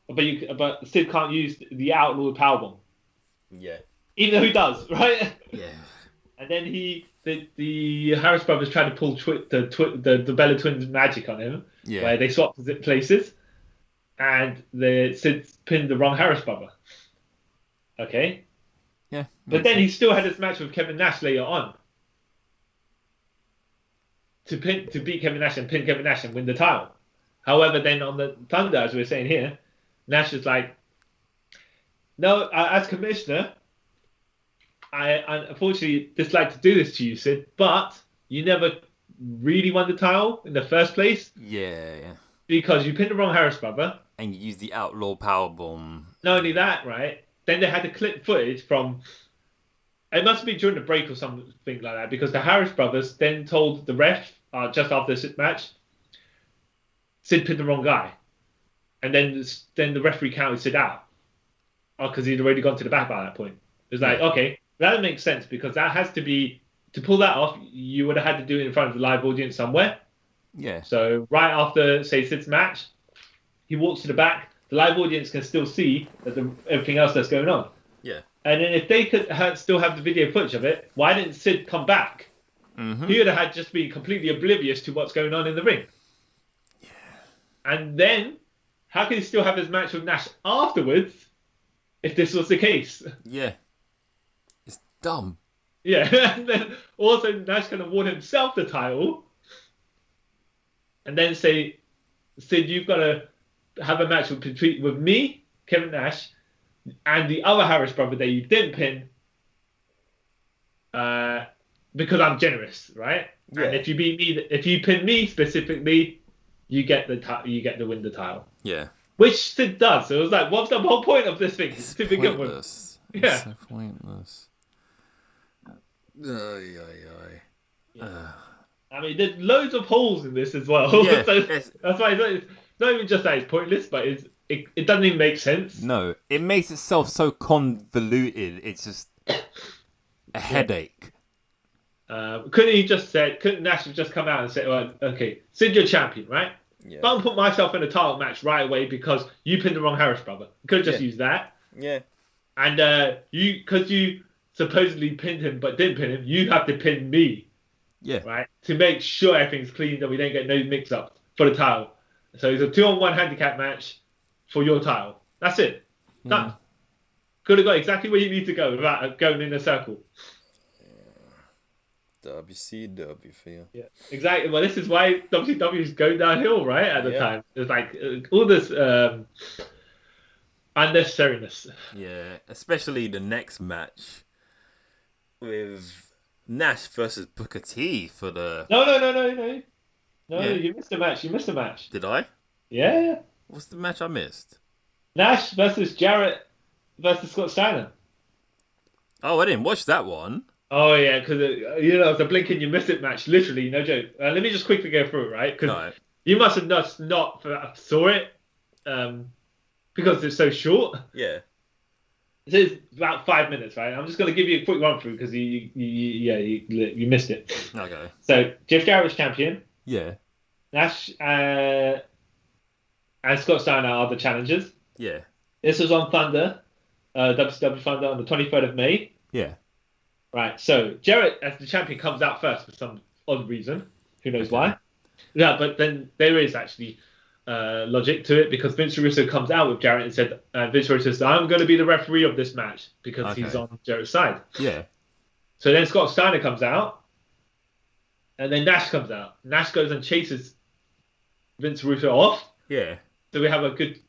but Sid can't use the outlawed powerbomb. Yeah. Even though he does, right? Yeah. And then the Harris brothers tried to pull the Bella Twins magic on him, where they swapped places, and Sid pinned the wrong Harris brother. Okay. Yeah. But then he still had his match with Kevin Nash later on. to beat Kevin Nash and pin Kevin Nash and win the title. However, then on the Thunder, as we were saying here, Nash is like, no, as commissioner, I unfortunately dislike to do this to you, Sid, but you never really won the title in the first place Yeah. because you pinned the wrong Harris brother. And you use the outlaw powerbomb. Not only that, right? Then they had to clip footage from. It must be during the break or something like that because the Harris brothers then told the ref just after the Sid match, Sid pinned the wrong guy, and then the referee counted Sid out because he'd already gone to the back by that point. It was like, okay, that makes sense because that has to be to pull that off. You would have had to do it in front of the live audience somewhere. Yeah. So right after say Sid's match, he walks to the back. The live audience can still see that everything else that's going on. Yeah. And then if they could still have the video footage of it, why didn't Sid come back? Mm-hmm. He would have had just been completely oblivious to what's going on in the ring. Yeah. And then, how can he still have his match with Nash afterwards if this was the case? Yeah. It's dumb. Yeah. And then also Nash can award himself the title and then say, Sid, you've got to have a match with me, Kevin Nash, and the other Harris brother that you didn't pin because I'm generous, right? Yeah. And if you beat me, if you pin me specifically, you get the win the title. Yeah. Which Sid does. So it was like, what's the whole point of this thing It's to begin with? pointless. Yeah. It's so pointless. I mean, there's loads of holes in this as well. Yeah, So that's why it's not even just that it's pointless, but it doesn't even make sense. No, it makes itself so convoluted. It's just a headache. Couldn't Nash have just come out and said, well, okay, Sid, you're champion, right? Yeah. Don't put myself in a title match right away because you pinned the wrong Harris brother. Could have just used that. Yeah. And because you supposedly pinned him but didn't pin him, you have to pin me. Yeah. Right? To make sure everything's clean and we don't get no mix-up for the title. So it's a 2-on-1 handicap match for your title. That's it. Done. Could have got exactly where you need to go without going in a circle. WCW for you. Yeah, exactly. Well, this is why WCW is going downhill, right? At the time, it's like all this unnecessariness. Yeah, especially the next match with Nash versus Booker T for the. No. Yeah. You missed a match. Did I? Yeah. What's the match I missed? Nash versus Jarrett versus Scott Steiner. Oh, I didn't watch that one. Oh yeah, because it's a blink and you miss it match. Literally, no joke. Let me just quickly go through it, right? Because you must have not saw it because it's so short. Yeah. It's about 5 minutes, right? I'm just going to give you a quick run through because you missed it. Okay. So Jeff Jarrett was champion. Yeah. Nash and Scott Steiner are the challengers. Yeah. This was on Thunder, WCW Thunder on the 23rd of May. Yeah. Right. So Jarrett, as the champion, comes out first for some odd reason. Who knows why? Yeah, but then there is actually logic to it because Vince Russo comes out with Jarrett and said, Vince Russo says, I'm going to be the referee of this match because he's on Jarrett's side. Yeah. So then Scott Steiner comes out and then Nash comes out. Nash goes and chases Vince Russo off. Yeah. So we have a good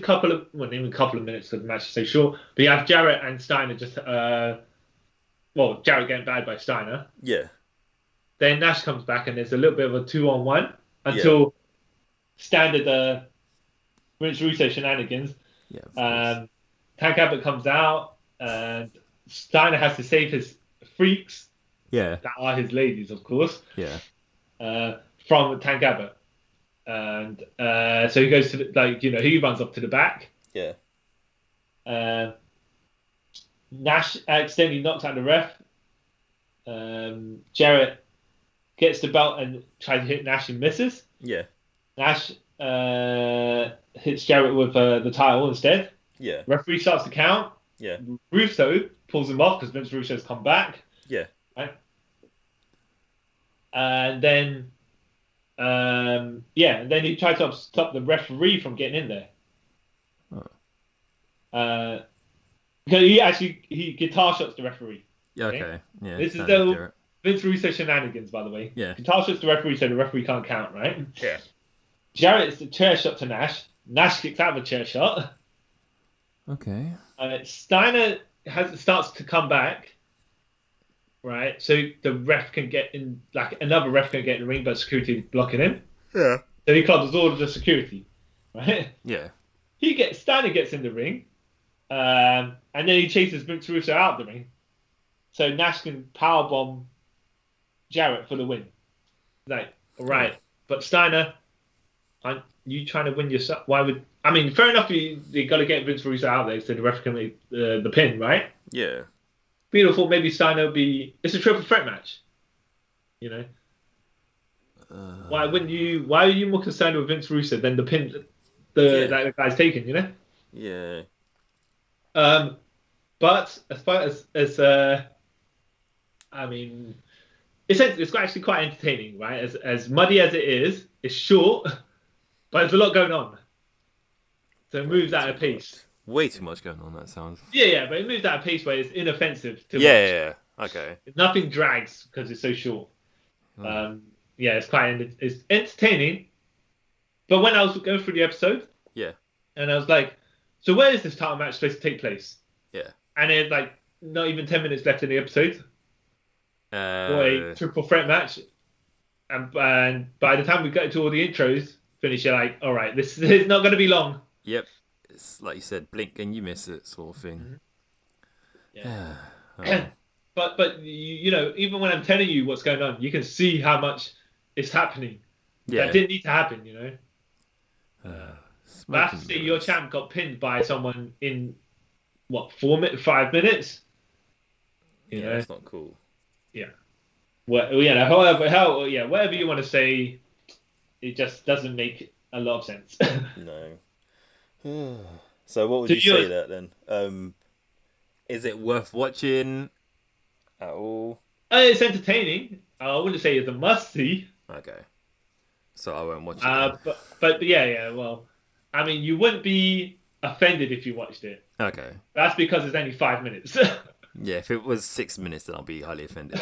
couple of, well, not even a couple of minutes because the match is so short. But you have Jarrett and Steiner just, Jarrett getting bad by Steiner. Yeah. Then Nash comes back and there's a little bit of a 2-on-1 until standard Vince Russo shenanigans. Yeah. Tank Abbott comes out and Steiner has to save his freaks. Yeah. That are his ladies, of course. Yeah. From Tank Abbott. And so he goes to he runs up to the back. Yeah. Nash accidentally knocks out the ref. Jarrett gets the belt and tries to hit Nash and misses. Yeah. Nash hits Jarrett with the title instead. Yeah. Referee starts to count. Yeah. Russo pulls him off because Vince Russo's come back. Yeah. Right? And then and then he tried to stop the referee from getting in there. Because he guitar shots the referee. Yeah. Okay. Yeah. This is the Vince Russo shenanigans, by the way. Yeah. Tasha's the referee, so the referee can't count, right? Yeah. Jarrett's a chair shot to Nash. Nash kicks out of a chair shot. Okay. Steiner starts to come back, right? So the ref can get in, like another ref can get in the ring, but security blocking him. Yeah. So he clubs all of the security, right? Yeah. Steiner gets in the ring, and then he chases Vince Russo out the ring. So Nash can powerbomb Jarrett for the win. Like, all right, but Steiner, aren't you trying to win yourself? Why would fair enough, you got to get Vince Russo out there so the ref can make the pin, right? Yeah. Peter thought maybe Steiner would be. It's a triple threat match, you know. Why wouldn't you? Why are you more concerned with Vince Russo than the pin that the guy's taken? You know. Yeah. But as far as it's actually quite entertaining, right? As muddy as it is, it's short, but there's a lot going on. So it moves at a pace. Way too much going on, that sounds. Yeah, but it moves at a pace where it's inoffensive to watch. Yeah. Okay. Nothing drags because it's so short. It's it's entertaining. But when I was going through the episode, and I was like, so where is this title match supposed to take place? Yeah. And then like not even 10 minutes left in the episode. For a triple threat match. And by the time we get to all the intros finish, you're like, all right, this is not going to be long. Yep. It's like you said, blink and you miss it sort of thing. Yeah. But you know, even when I'm telling you what's going on, you can see how much is happening. Yeah. That didn't need to happen, you know. But I have to say, your mirrors. champ got pinned by someone in what 5 minutes. You know, that's not cool. Yeah. Well, yeah. Whatever you want to say, it just doesn't make a lot of sense. No. So what would you say that then? Is it worth watching at all? It's entertaining. I wouldn't say it's a must see. Okay. So I won't watch it. But yeah. Well, I mean, you wouldn't be offended if you watched it. Okay. That's because it's only 5 minutes. Yeah, if it was 6 minutes, then I'll be highly offended.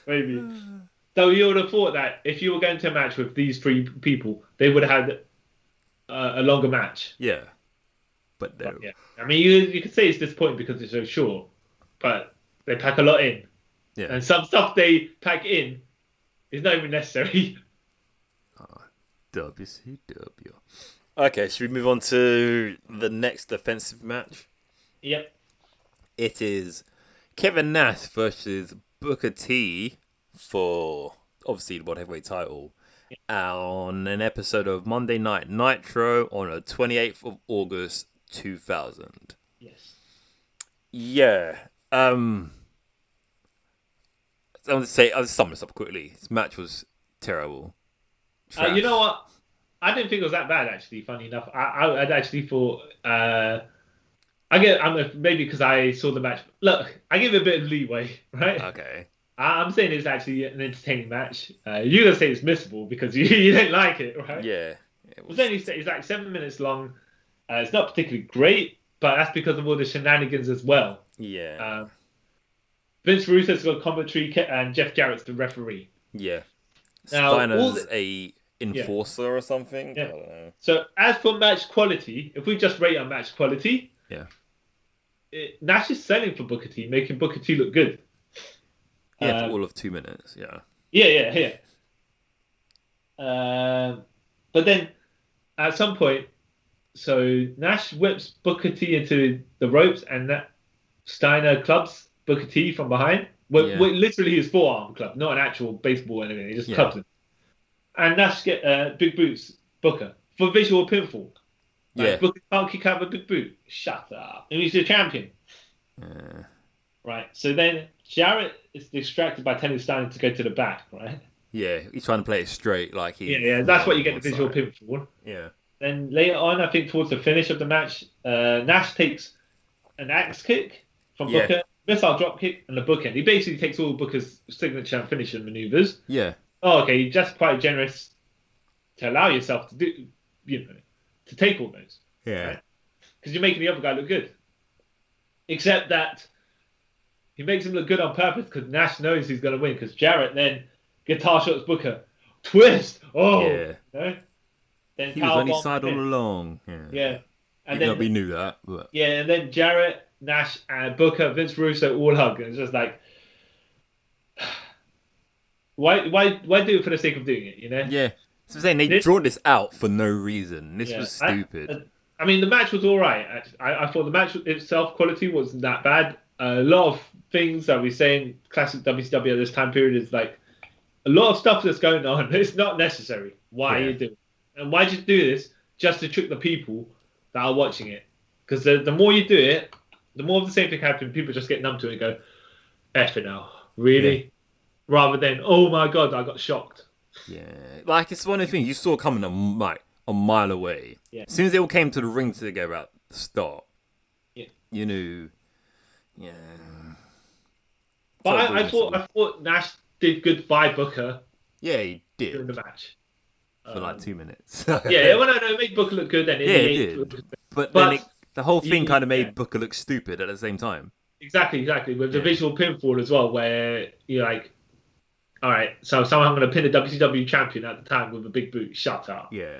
Maybe. So you would have thought that if you were going to a match with these three people, they would have had a longer match. Yeah. But no. Yeah. I mean, you could say it's disappointing because it's so short, but they pack a lot in. Yeah. And some stuff they pack in is not even necessary. WCW. Okay, should we move on to the next defensive match? Yep. It is Kevin Nash versus Booker T for obviously the World Heavyweight title on an episode of Monday Night Nitro on the 28th of August 2000. Yes. Yeah. I'm going to say, I'll sum this up quickly. This match was terrible. You know what? I didn't think it was that bad, actually, funny enough. I'd actually thought... maybe because I saw the match. Look, I give it a bit of leeway, right? Okay. I'm saying it's actually an entertaining match. You're going to say it's missable because you don't like it, right? Yeah. It's like 7 minutes long. It's not particularly great, but that's because of all the shenanigans as well. Yeah. Vince Russo's got commentary and Jeff Jarrett's the referee. Yeah. Now, Steiner's a enforcer or something. Yeah. I don't know. So as for match quality, if we just rate on match quality, Nash is selling for Booker T, making Booker T look good. Yeah, for all of 2 minutes. Yeah. Yeah. But then at some point, so Nash whips Booker T into the ropes, and that Steiner clubs Booker T from behind. Literally his forearm club, not an actual baseball or anything. He just clubs him. And Nash get big boots Booker for visual pinfall. Like, Booker can't kick out a big boot. Shut up. And he's the champion. Right. So then Jarrett is distracted by telling Steiner to go to the back, right? Yeah, he's trying to play it straight. Like that's what you get the visual pinfall. Yeah. Then later on, I think towards the finish of the match, Nash takes an axe kick from Booker, missile drop kick, and the bookend. He basically takes all Booker's signature and finishing maneuvers. Yeah. Oh, okay. You're just quite generous to allow yourself to do, to take all those. Yeah. Because you're making the other guy look good. Except that he makes him look good on purpose because Nash knows he's going to win. Because Jarrett then guitar shots Booker, twist. Oh, Yeah. no. Then He was on his powerbomb side all him. along. Yeah, and Even though we then knew that, but yeah, and then Jarrett, Nash, and Booker, Vince Russo all hug, and it's just like, why do it for the sake of doing it? You know? yeah. So I'm saying they drawn this out for no reason. This was stupid. I mean, the match was all right. Actually. I thought the match itself quality wasn't that bad. A lot of things that we're saying classic WCW at this time period is like a lot of stuff that's going on. It's not necessary. Why are you doing it? And why did you do this just to trick the people that are watching it? Because the more you do it, the more of the same thing happens. People just get numb to it and go, F it now. Really? Yeah. Rather than, oh my God, I got shocked. Yeah. Like, it's one of the things you saw coming a mile away. Yeah. As soon as they all came to the ring together at the start, yeah. You knew. Yeah. But I thought Nash did good by Booker. Yeah, he did. During the match. For like 2 minutes. Yeah, well, no, it made Booker look good then. Yeah, it did. But then the whole thing kind of made Booker look stupid at the same time. Exactly. With the visual pinfall as well, where you're like, all right, so somehow I'm going to pin a WCW champion at the time with a big boot. Shut up. Yeah.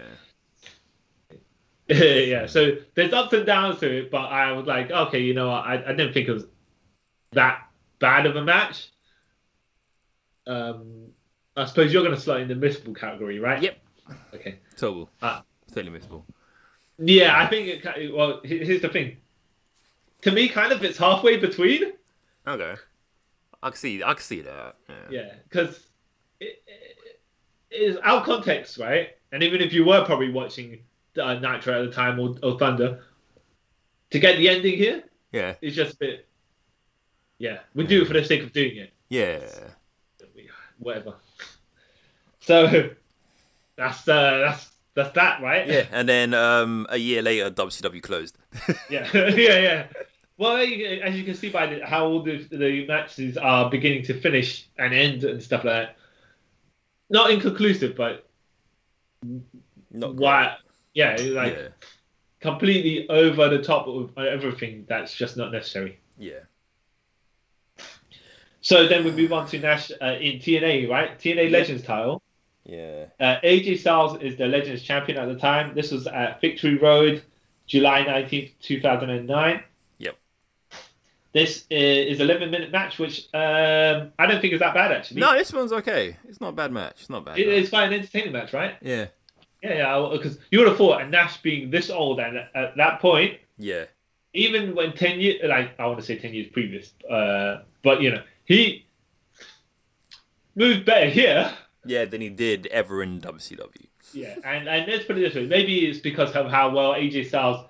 Yeah, so there's ups and downs to it, but I was like, okay, you know what? I didn't think it was that bad of a match. I suppose you're going to slot in the missable category, right? Yep. Okay. Totally missable. Yeah, I think well, here's the thing. To me, kind of, it's halfway between. Okay. I can see that. Yeah, because it is out of context, right? And even if you were probably watching Nitro at the time or Thunder, to get the ending here, it's just a bit. Yeah, we do it for the sake of doing it. Yeah. Whatever. So that's that, right? Yeah, and then a year later, WCW closed. Yeah. Well, as you can see by how all the matches are beginning to finish and end and stuff like that. Not inconclusive, but not why? Yeah, completely over the top of everything. That's just not necessary. Yeah. So then we move on to Nash in TNA, right? TNA Legends title. Yeah. AJ Styles is the Legends champion at the time. This was at Victory Road, July 19th, 2009. Yep. This is an 11-minute match, which I don't think is that bad, actually. No, this one's okay. It's not a bad match. It's not bad. It's quite an entertaining match, right? Yeah. Yeah, because you would have thought, and Nash being this old and at that point, yeah, even when 10 years, like I want to say 10 years previous, but you know, he moved better here. Yeah, than he did ever in WCW. Yeah, and let's put it this way. Maybe it's because of how well AJ Styles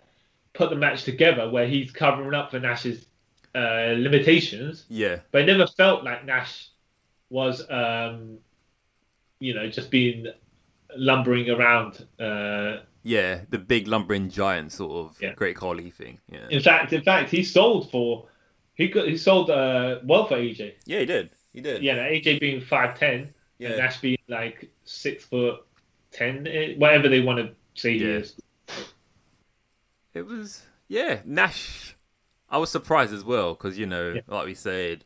put the match together, where he's covering up for Nash's limitations. Yeah. But it never felt like Nash was, just being lumbering around. Yeah, the big lumbering giant sort of Great Khali thing. Yeah. In fact, he sold well for AJ. Yeah, he did. Yeah, AJ being 5'10", and Nash being like 6'10", whatever they want to say he is. It was Nash. I was surprised as well because like we said,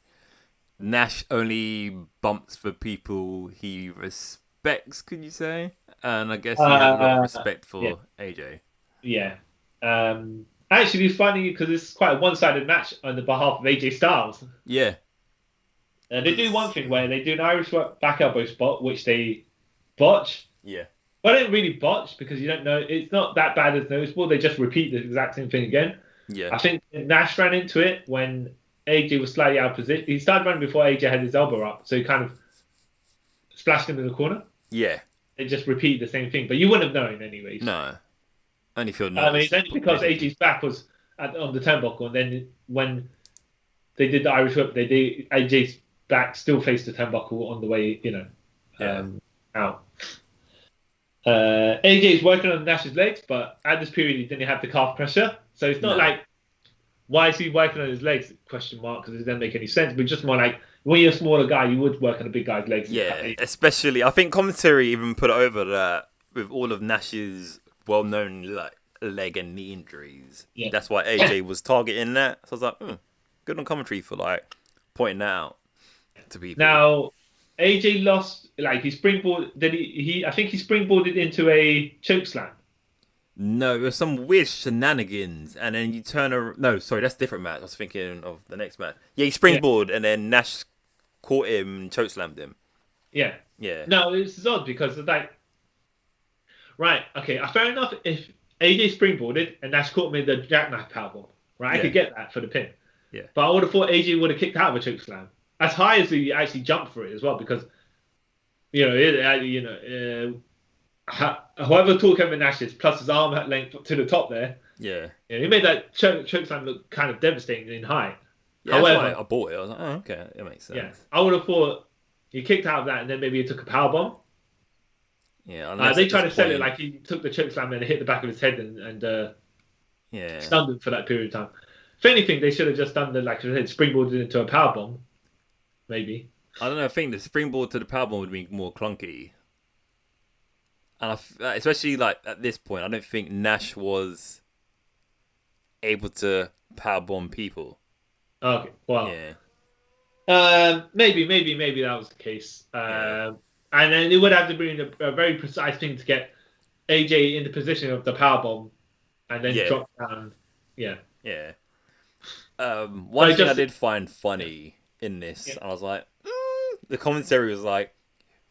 Nash only bumps for people he respects. Could you say? And I guess he had a lot of respect for AJ. Yeah. Actually, it's funny because it's quite a one-sided match on the behalf of AJ Styles. Yeah. They do one thing where they do an Irish back elbow spot, which they botch. Yeah. Well, they don't really botch because you don't know. It's not that bad as noticeable. They just repeat the exact same thing again. Yeah. I think Nash ran into it when AJ was slightly out of position. He started running before AJ had his elbow up, so he kind of splashed him in the corner. Yeah. They just repeat the same thing, but you wouldn't have known anyways. No. Only feel I mean, it's only because AJ's back was on the turnbuckle, and then when they did the Irish whip, they did AJ's back still faced the turnbuckle on the way, out. AJ's working on Nash's legs, but at this period he didn't have the calf pressure, so it's not like why is he working on his legs? Question mark, because it doesn't make any sense. But just more like when you're a smaller guy, you would work on a big guy's legs. Yeah, especially I think commentary even put it over that with all of Nash's well-known leg and knee injuries. Yeah. That's why AJ was targeting that. So I was like, good on commentary for pointing that out to people. Now, AJ lost, like he springboard. Then I think he springboarded into a choke slam. No, it was some weird shenanigans, and then you turn around. No, sorry, that's a different match. I was thinking of the next match. Yeah, he Yeah, springboard, and then Nash caught him and chokeslammed him. yeah. Yeah, No, it's odd because like, right, okay, fair enough. If AJ springboarded and Nash caught him in the jackknife powerbomb, right, I Yeah. could get that for the pin. yeah, But I would have thought AJ would have kicked out of a choke slam as high as he actually jumped for it as well, because however tall Kevin Nash is, plus his arm at length to the top there, yeah. he made that choke slam look kind of devastating in height. Yeah, that's However, why I bought it. I was like, oh, okay, it makes sense. yeah, I would have thought he kicked out of that and then maybe he took a power bomb. Yeah, unless They at tried to this sell it point- like he took the choke slam and hit the back of his head and yeah, stunned him for that period of time. If anything, they should have just done the, like I said, springboarded into a power bomb, maybe. I don't know. I think the springboard to the powerbomb would be more clunky, and especially like at this point, I don't think Nash was able to powerbomb people. Okay, well, Yeah, maybe that was the case. Yeah. And then it would have to be a very precise thing to get AJ in the position of the power bomb, and then Yeah. drop down. Yeah, yeah. One thing I just- did find funny in this, Yeah. I was like, the commentary was like,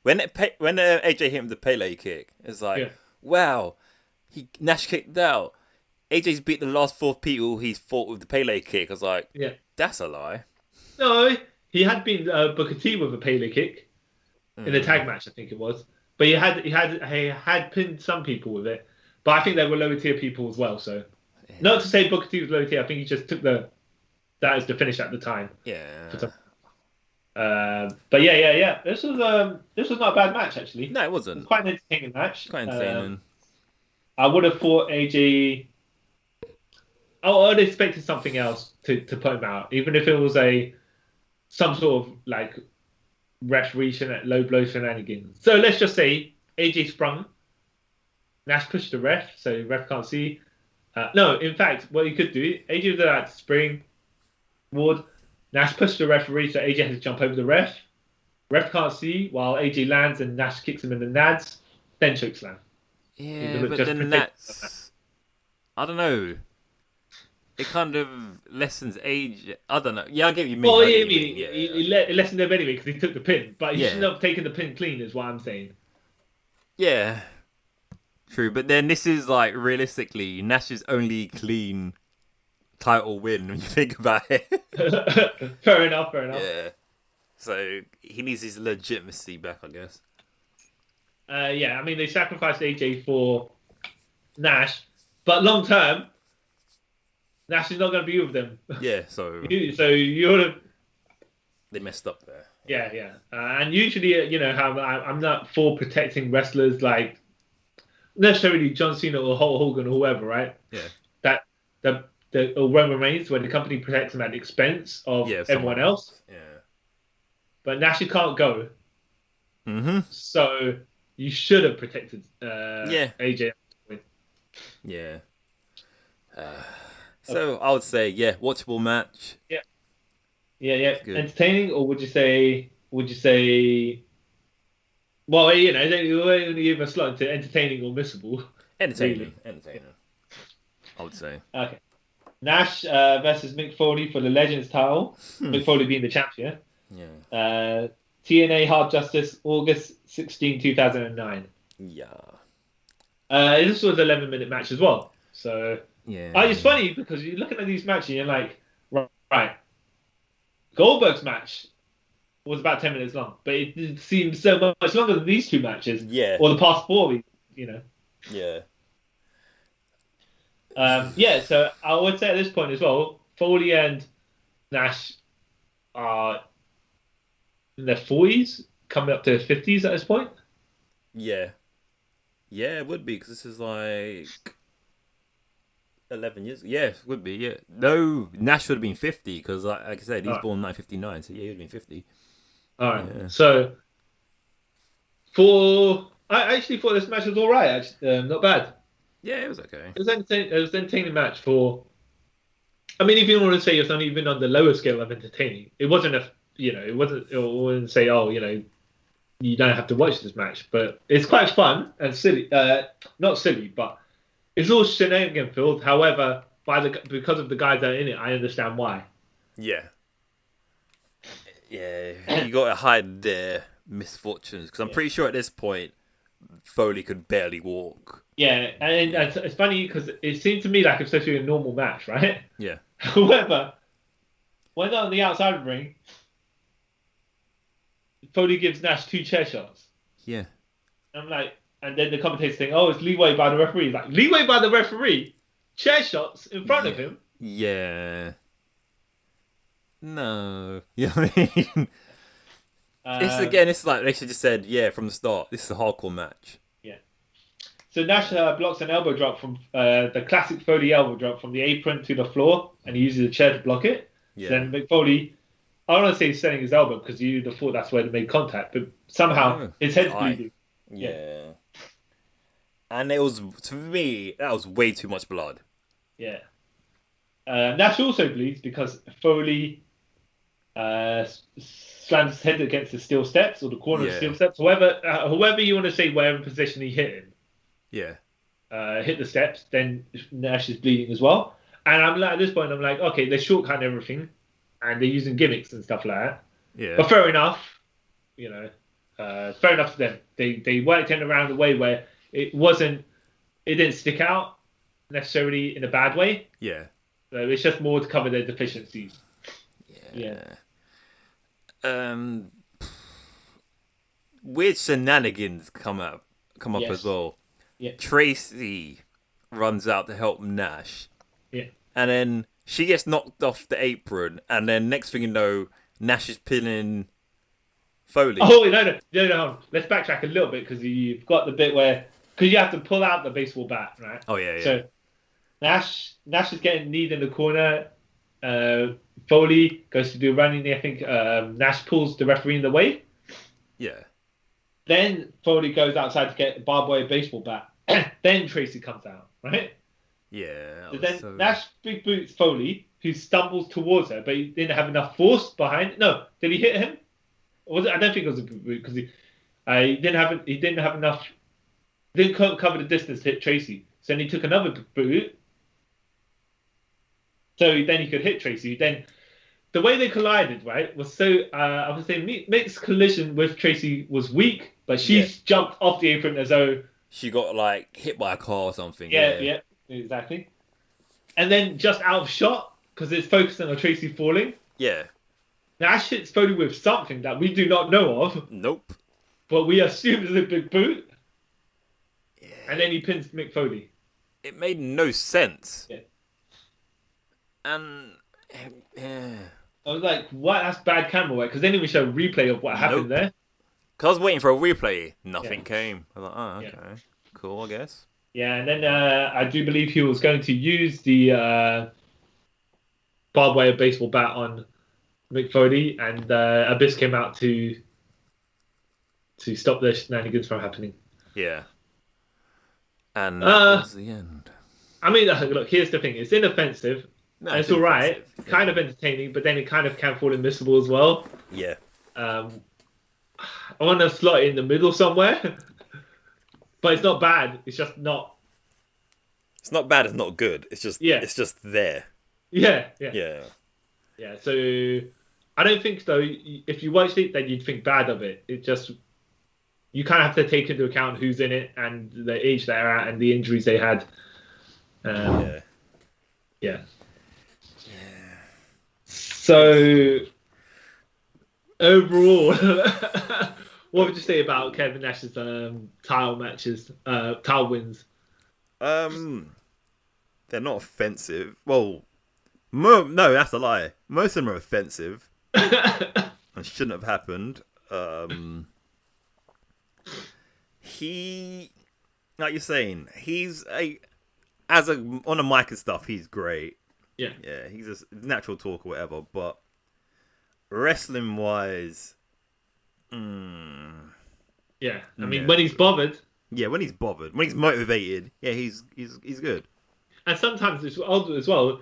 when AJ hit him the Pele kick, it's like, Yeah. wow, Nash kicked out. AJ's beat the last 4 people he's fought with the Pele kick. I was like, yeah. that's a lie. No, he had been Booker T with a Pele kick in the tag match, I think it was. But he had pinned some people with it. But I think they were lower tier people as well. So, not to say Booker T was lower tier. I think he just took that as the finish at the time. Yeah. But yeah. This was not a bad match actually. No, it It wasn't. was quite an entertaining match. Quite entertaining. I would have thought AJ. Oh, I'd expected something else to put him out, even if it was some sort of like referee low blow shenanigans. So let's just say AJ sprung, Nash pushed the ref, so the ref can't see. No, in fact, what you could do, AJ did that spring, Ward, Nash pushed the referee, so AJ has to jump over the ref. Ref can't see while AJ lands and Nash kicks him in the nads, then choke slam. Yeah, Just but then protect- that's... I don't know. It kind of lessens age. I don't know. Yeah, I get what you mean. Well, I get I what you mean, mean. it lessened him anyway because he took the pin, but he Yeah. shouldn't have taken the pin clean, is what I'm saying. Yeah. True, but then this is like realistically Nash's only clean title win when you think about it. Fair enough. Yeah. So he needs his legitimacy back, I guess. Yeah, I mean, they sacrificed AJ for Nash, but long term, Nash is not going to be with them. Yeah, so So you would have, they messed up there. yeah. And usually, how I'm not for protecting wrestlers like necessarily John Cena or Hulk Hogan or whoever, right? Yeah. That or Roman Reigns, when the company protects them at the expense of Yeah, everyone else. Yeah. But Nash can't go, Mm-hmm. so you should have protected Yeah. AJ. Yeah. So I would say, yeah, watchable match. Yeah. Good. Entertaining, or would you say? Well, you only give a slot into entertaining or missable. Entertaining. I would say. Okay. Nash versus Mick Foley for the Legends title. Mick Foley being the champion. Yeah. TNA Hard Justice, August 16, 2009. Yeah. This was an 11-minute match as well. So Yeah. it's funny because you're looking at these matches and you're like, right. Goldberg's match was about 10 minutes long, but it seems so much longer than these two matches. Yeah. Or the past 4, Yeah. So I would say at this point as well, Foley and Nash are in their 40s, coming up to 50s at this point. Yeah. Yeah, it would be because this is like 11 years. Yeah, it would be. Yeah. No, Nash would have been 50 because, like I said, he's Alright. born 1959, so yeah, he would have been 50. All right. Yeah. So I actually thought this match was all right. Not bad. Yeah, it was okay. It was an entertaining match for I mean, if you want to say it's not even on the lower scale of entertaining, it wasn't a, it wasn't. It wouldn't say, oh, you don't have to watch this match, but it's quite fun and silly. Not silly, but it's all shenanigan filled. However, because of the guys that are in it, I understand why. Yeah. Yeah, you got to hide their misfortunes because I'm pretty sure at this point Foley could barely walk. Yeah, and it's funny because it seemed to me like it's supposed to be a normal match, right? Yeah. However, when they're on the outside of the ring, Foley gives Nash 2 chair shots. Yeah. I'm like, and then the commentator's saying, "Oh, it's leeway by the referee." Like leeway by the referee, chair shots in front of him. Yeah. No. You know what I mean? It's like they should just said, yeah, from the start, this is a hardcore match. Yeah. So Nash blocks an elbow drop from the classic Foley elbow drop from the apron to the floor, and he uses a chair to block it. Yeah. So then McFoley, I don't want to say he's selling his elbow because you'd have thought that's where they made contact, but somehow his head's bleeding. Yeah. And it was, to me, that was way too much blood. Yeah. Nash also bleeds because Foley slams his head against the steel steps or the corner of the steel steps. Whoever you want to say, whatever position he hit in. Yeah. Hit the steps, then Nash is bleeding as well. And I'm like, at this point, I'm like, okay, they're shortcutting everything, and they're using gimmicks and stuff like that. Yeah. But fair enough, fair enough to them. They worked in around a way where it didn't stick out necessarily in a bad way. Yeah. So it's just more to cover their deficiencies. Yeah. Weird shenanigans come up as well. Yeah. Tracy runs out to help Nash. Yeah. And then she gets knocked off the apron, and then next thing you know, Nash is pinning Foley. Oh, no. Let's backtrack a little bit because you've got the bit where you have to pull out the baseball bat, right? Oh yeah. So Nash is getting kneed in the corner. Foley goes to do running. I think Nash pulls the referee in the way. Yeah. Then Foley goes outside to get a barbed wire baseball bat. Then Tracy comes out, right? Yeah. So then Nash big boots Foley, who stumbles towards her, but he didn't have enough force behind. No, did he hit him? Or was it? I don't think it was a big boot because he didn't have enough. Didn't cover the distance to hit Tracy. So then he took another boot. So then he could hit Tracy. Then the way they collided, right, was so I would say Mick's collision with Tracy was weak, but she jumped off the apron as though she got like hit by a car or something. Yeah, exactly. And then just out of shot because it's focusing on Tracy falling. Yeah. Nash hits Foley with something that we do not know of. Nope. But we assume it's a big boot. Yeah. And then he pins Mick Foley. It made no sense. Yeah. And I was like, what? That's bad camera work. Because then we show a replay of what happened there. Because I was waiting for a replay. Nothing came. I was like, oh, okay. Cool, I guess. Yeah, and then I do believe he was going to use the barbed wire baseball bat on Mick Foley, and Abyss came out to stop the shenanigans from happening. Yeah. And that was the end. I mean, look, here's the thing. It's inoffensive. No, it's all right. Kind of entertaining, but then it kind of can fall admissible as well. Yeah. I want to slot it in the middle somewhere. But it's not bad. It's just not. It's not bad. It's not good. It's just. Yeah. It's just there. Yeah. Yeah. So I don't think though. If you watched it, then you'd think bad of it. It just you kind of have to take into account who's in it and the age they're at and the injuries they had. Yeah. So overall, what would you say about Kevin Nash's title matches, title wins? They're not offensive. Well, no, that's a lie. Most of them are offensive and shouldn't have happened. He, like you're saying, on a mic and stuff, he's great. Yeah, he's a natural talker, whatever. But wrestling wise, I mean, when he's bothered. Yeah, when he's motivated, yeah, he's good. And sometimes it's odd as well.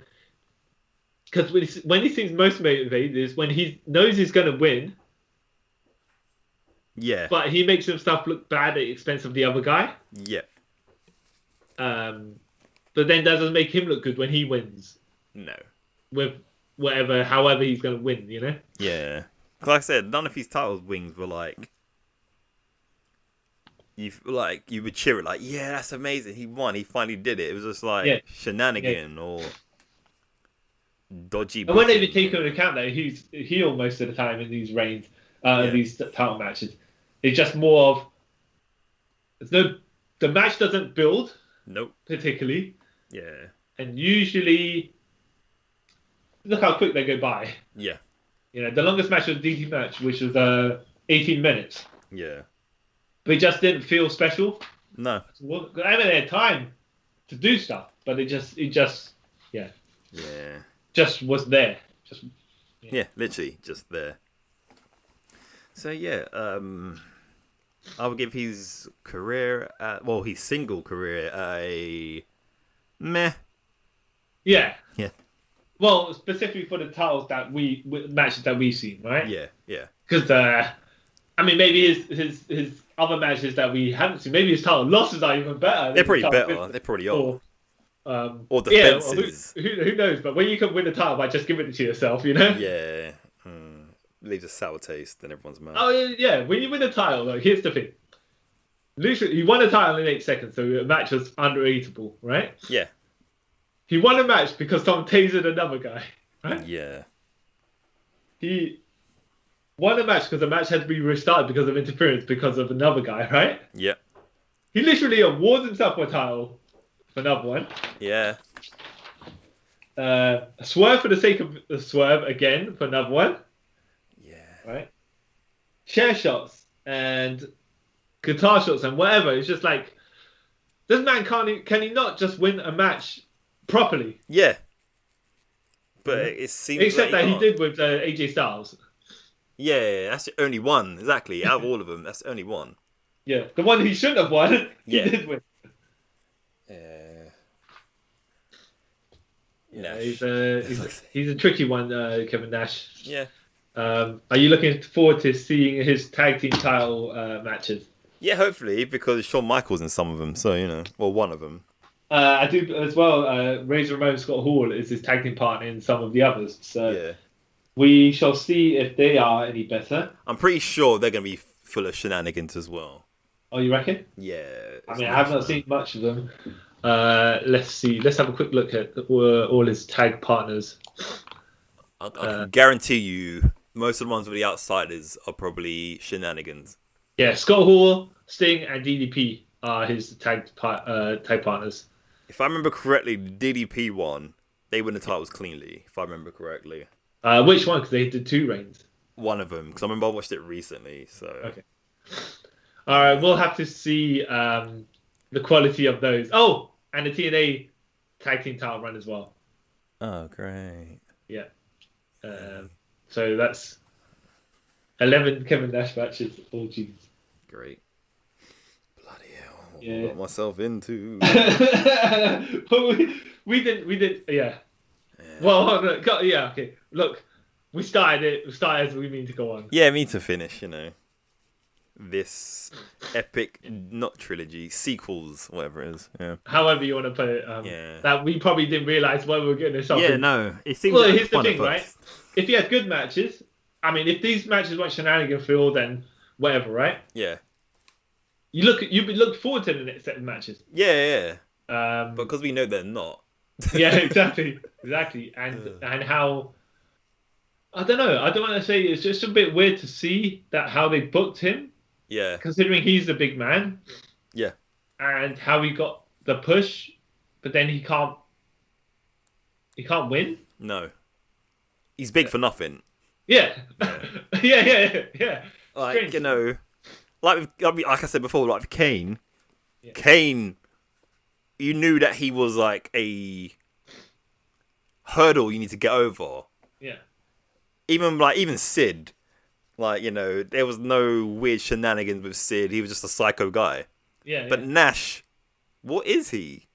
because when he seems most motivated is when he knows he's going to win, Yeah. but he makes himself look bad at the expense of the other guy. Yeah. But then doesn't make him look good when he wins No. with however he's going to win, you know? Yeah. Like I said, none of his title wins were like you would cheer it like, yeah, that's amazing. He won. He finally did it. It was just like shenanigan or dodgy. And when they even take into account that he's heel most of the time in these reigns, these title matches, it's just more of the match doesn't build. Nope. Particularly. Yeah. And usually, look how quick they go by. Yeah. You know, the longest match was a DT match, which was 18 minutes. Yeah. But it just didn't feel special. No. I mean, they had time to do stuff, but it just was there. Yeah, literally just there. So yeah, I would give his career, his single career, a meh. Yeah. Yeah. Well, specifically for the titles matches that we've seen, right? Yeah, yeah. Because I mean, maybe his other matches that we haven't seen, maybe his title losses are even better. They're pretty better. They're pretty old. Or defenses. Yeah, who knows? But when you can win a title by just giving it to yourself, you know? Yeah. Leaves a sour taste in everyone's mouth. Oh, yeah. When you win a title, like, here's the thing. Literally, he won a title in 8 seconds, so the match was underratable, right? Yeah. He won a match because someone tasered another guy, right? Yeah. He won a match because the match had to be restarted because of interference because of another guy, right? Yeah. He literally awards himself for a title for another one. Yeah. A swerve for the sake of the swerve again for another one. Yeah. Right? Chair shots and guitar shots and whatever. It's just like, this man can he not just win a match properly? Yeah. But it seems except like that he did with AJ Styles. Yeah, that's the only one. Exactly. Out of all of them, that's the only one. Yeah. The one he shouldn't have won, he did win. Yeah, he's a tricky one, Kevin Nash. Yeah. Are you looking forward to seeing his tag team title matches? Yeah, hopefully, because Shawn Michaels in some of them, so, you know, well, one of them. I do as well. Razor Ramon Scott Hall is his tag team partner in some of the others, so we shall see if they are any better. I'm pretty sure they're going to be full of shenanigans as well. Oh, you reckon? Yeah. I mean, I have not seen much of them. Let's see. Let's have a quick look at all his tag partners. I can guarantee you, most of the ones with the outsiders are probably shenanigans. Yeah, Scott Hall, Sting, and DDP are his tag partners. If I remember correctly, the DDP one, they win the titles cleanly, if I remember correctly. Which one? Because they did 2 reigns. One of them, because I remember I watched it recently. So okay. All right, we'll have to see the quality of those. Oh, and the TNA tag team title run as well. Oh, great. Yeah. So that's 11 Kevin Nash matches. Oh, jeez. Great. Bloody hell. What Yeah. I got myself into. But we did, yeah. Well, yeah, okay. Look, we started it. We started as we mean to go on. Yeah, me to finish, you know. This epic, not trilogy, sequels, whatever it is. Yeah. However you want to put it. That we probably didn't realise when we were getting this up. Yeah, no. It seems well, here's the thing, right? If you had good matches, I mean, if these matches weren't shenanigan filled, then whatever, right? Yeah. You look forward to the next set of matches. Yeah. But because we know they're not. Yeah, exactly. And how, I don't know. I don't want to say, it's just a bit weird to see that how they booked him. Yeah. Considering he's the big man. Yeah. And how he got the push, but then he can't win. No. He's big for nothing. Yeah. Yeah. Like, Strange. you know, like I said before, like with Kane, Yeah. Kane, you knew that he was like a hurdle you need to get over. Yeah. Even Sid, like, you know, there was no weird shenanigans with Sid. He was just a psycho guy. Yeah. But Nash, what is he?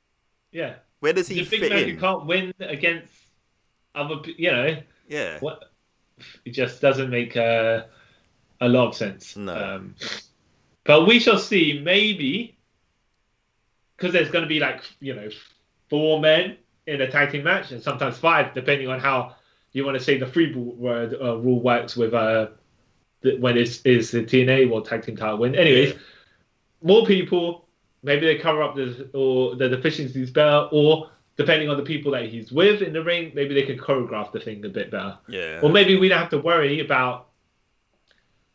Yeah. Where does he the big fit man in? who can't win against Yeah. what it just doesn't make a lot of sense. No. But we shall see. Maybe because there's going to be like 4 men in a tag team match, and sometimes 5, depending on how you want to say the free word rule works with when it's the TNA or tag team title win. Anyways, Yeah. more people, maybe they cover up the deficiencies better, or depending on the people that he's with in the ring, maybe they can choreograph the thing a bit better. Yeah. Or maybe we don't have to worry about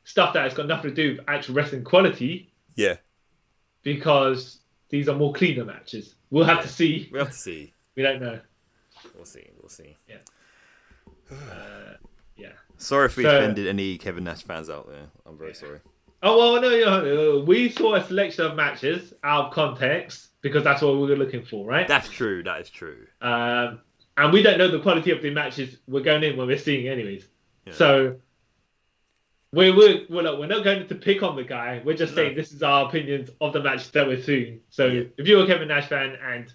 stuff that has got nothing to do with actual wrestling quality Yeah. because these are more cleaner matches. We'll have to see. We have to see. We don't know. We'll see. Yeah. Yeah. Sorry if we offended any Kevin Nash fans out there. I'm very sorry. Oh, well, no, we saw a selection of matches out of context because that's what we were looking for, right? That's true. That is true. And we don't know the quality of the matches we're going in when we're seeing anyways. Yeah. So we're not going to pick on the guy. We're just saying this is our opinions of the match that we're seeing. So if you're a Kevin Nash fan, and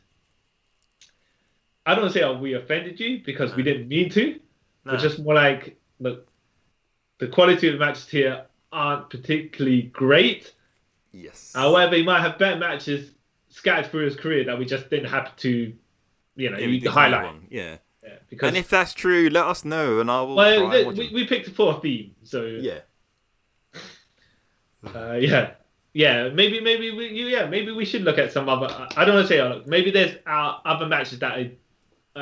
I don't want to say we offended you because we didn't mean to, but just more like, look, the quality of the matches here aren't particularly great. Yes. However, he might have better matches scattered through his career that we just didn't happen to, highlight. Yeah. Because, and if that's true, let us know, and I will. We picked for a theme, so yeah. Maybe we should look at some other. I don't want to say maybe there's other matches that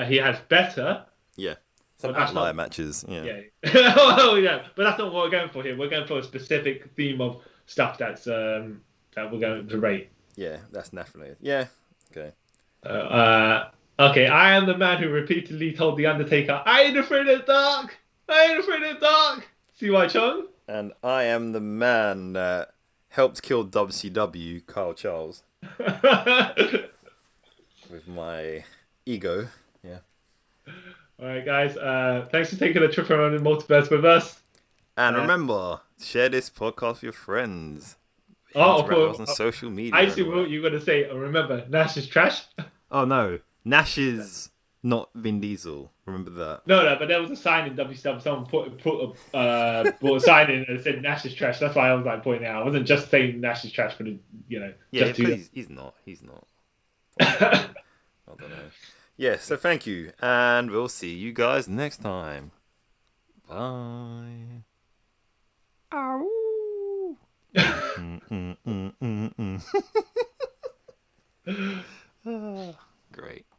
he has better. Yeah. Some outlier matches. Yeah. Oh yeah, but that's not what we're going for here. We're going for a specific theme of stuff that's that we're going to rate. Yeah, that's definitely. Yeah. Okay. Okay, I am the man who repeatedly told The Undertaker, I ain't afraid of the dark! I ain't afraid of the dark! C.Y. Chung? And I am the man that helped kill WCW, Kyle Charles. With my ego. Yeah. Alright, guys. Thanks for taking a trip around the multiverse with us. And remember, share this podcast with your friends. Of course. On social media. I see what you're going to say. Remember, Nash is trash. Oh, no. Nash is not Vin Diesel. Remember that. No, but there was a sign in WCW. Someone brought a sign in and said Nash is trash. That's why I was like pointing out. I wasn't just saying Nash is trash for the, Yeah, just he's not. I don't know. Yeah, so thank you. And we'll see you guys next time. Bye. Ow.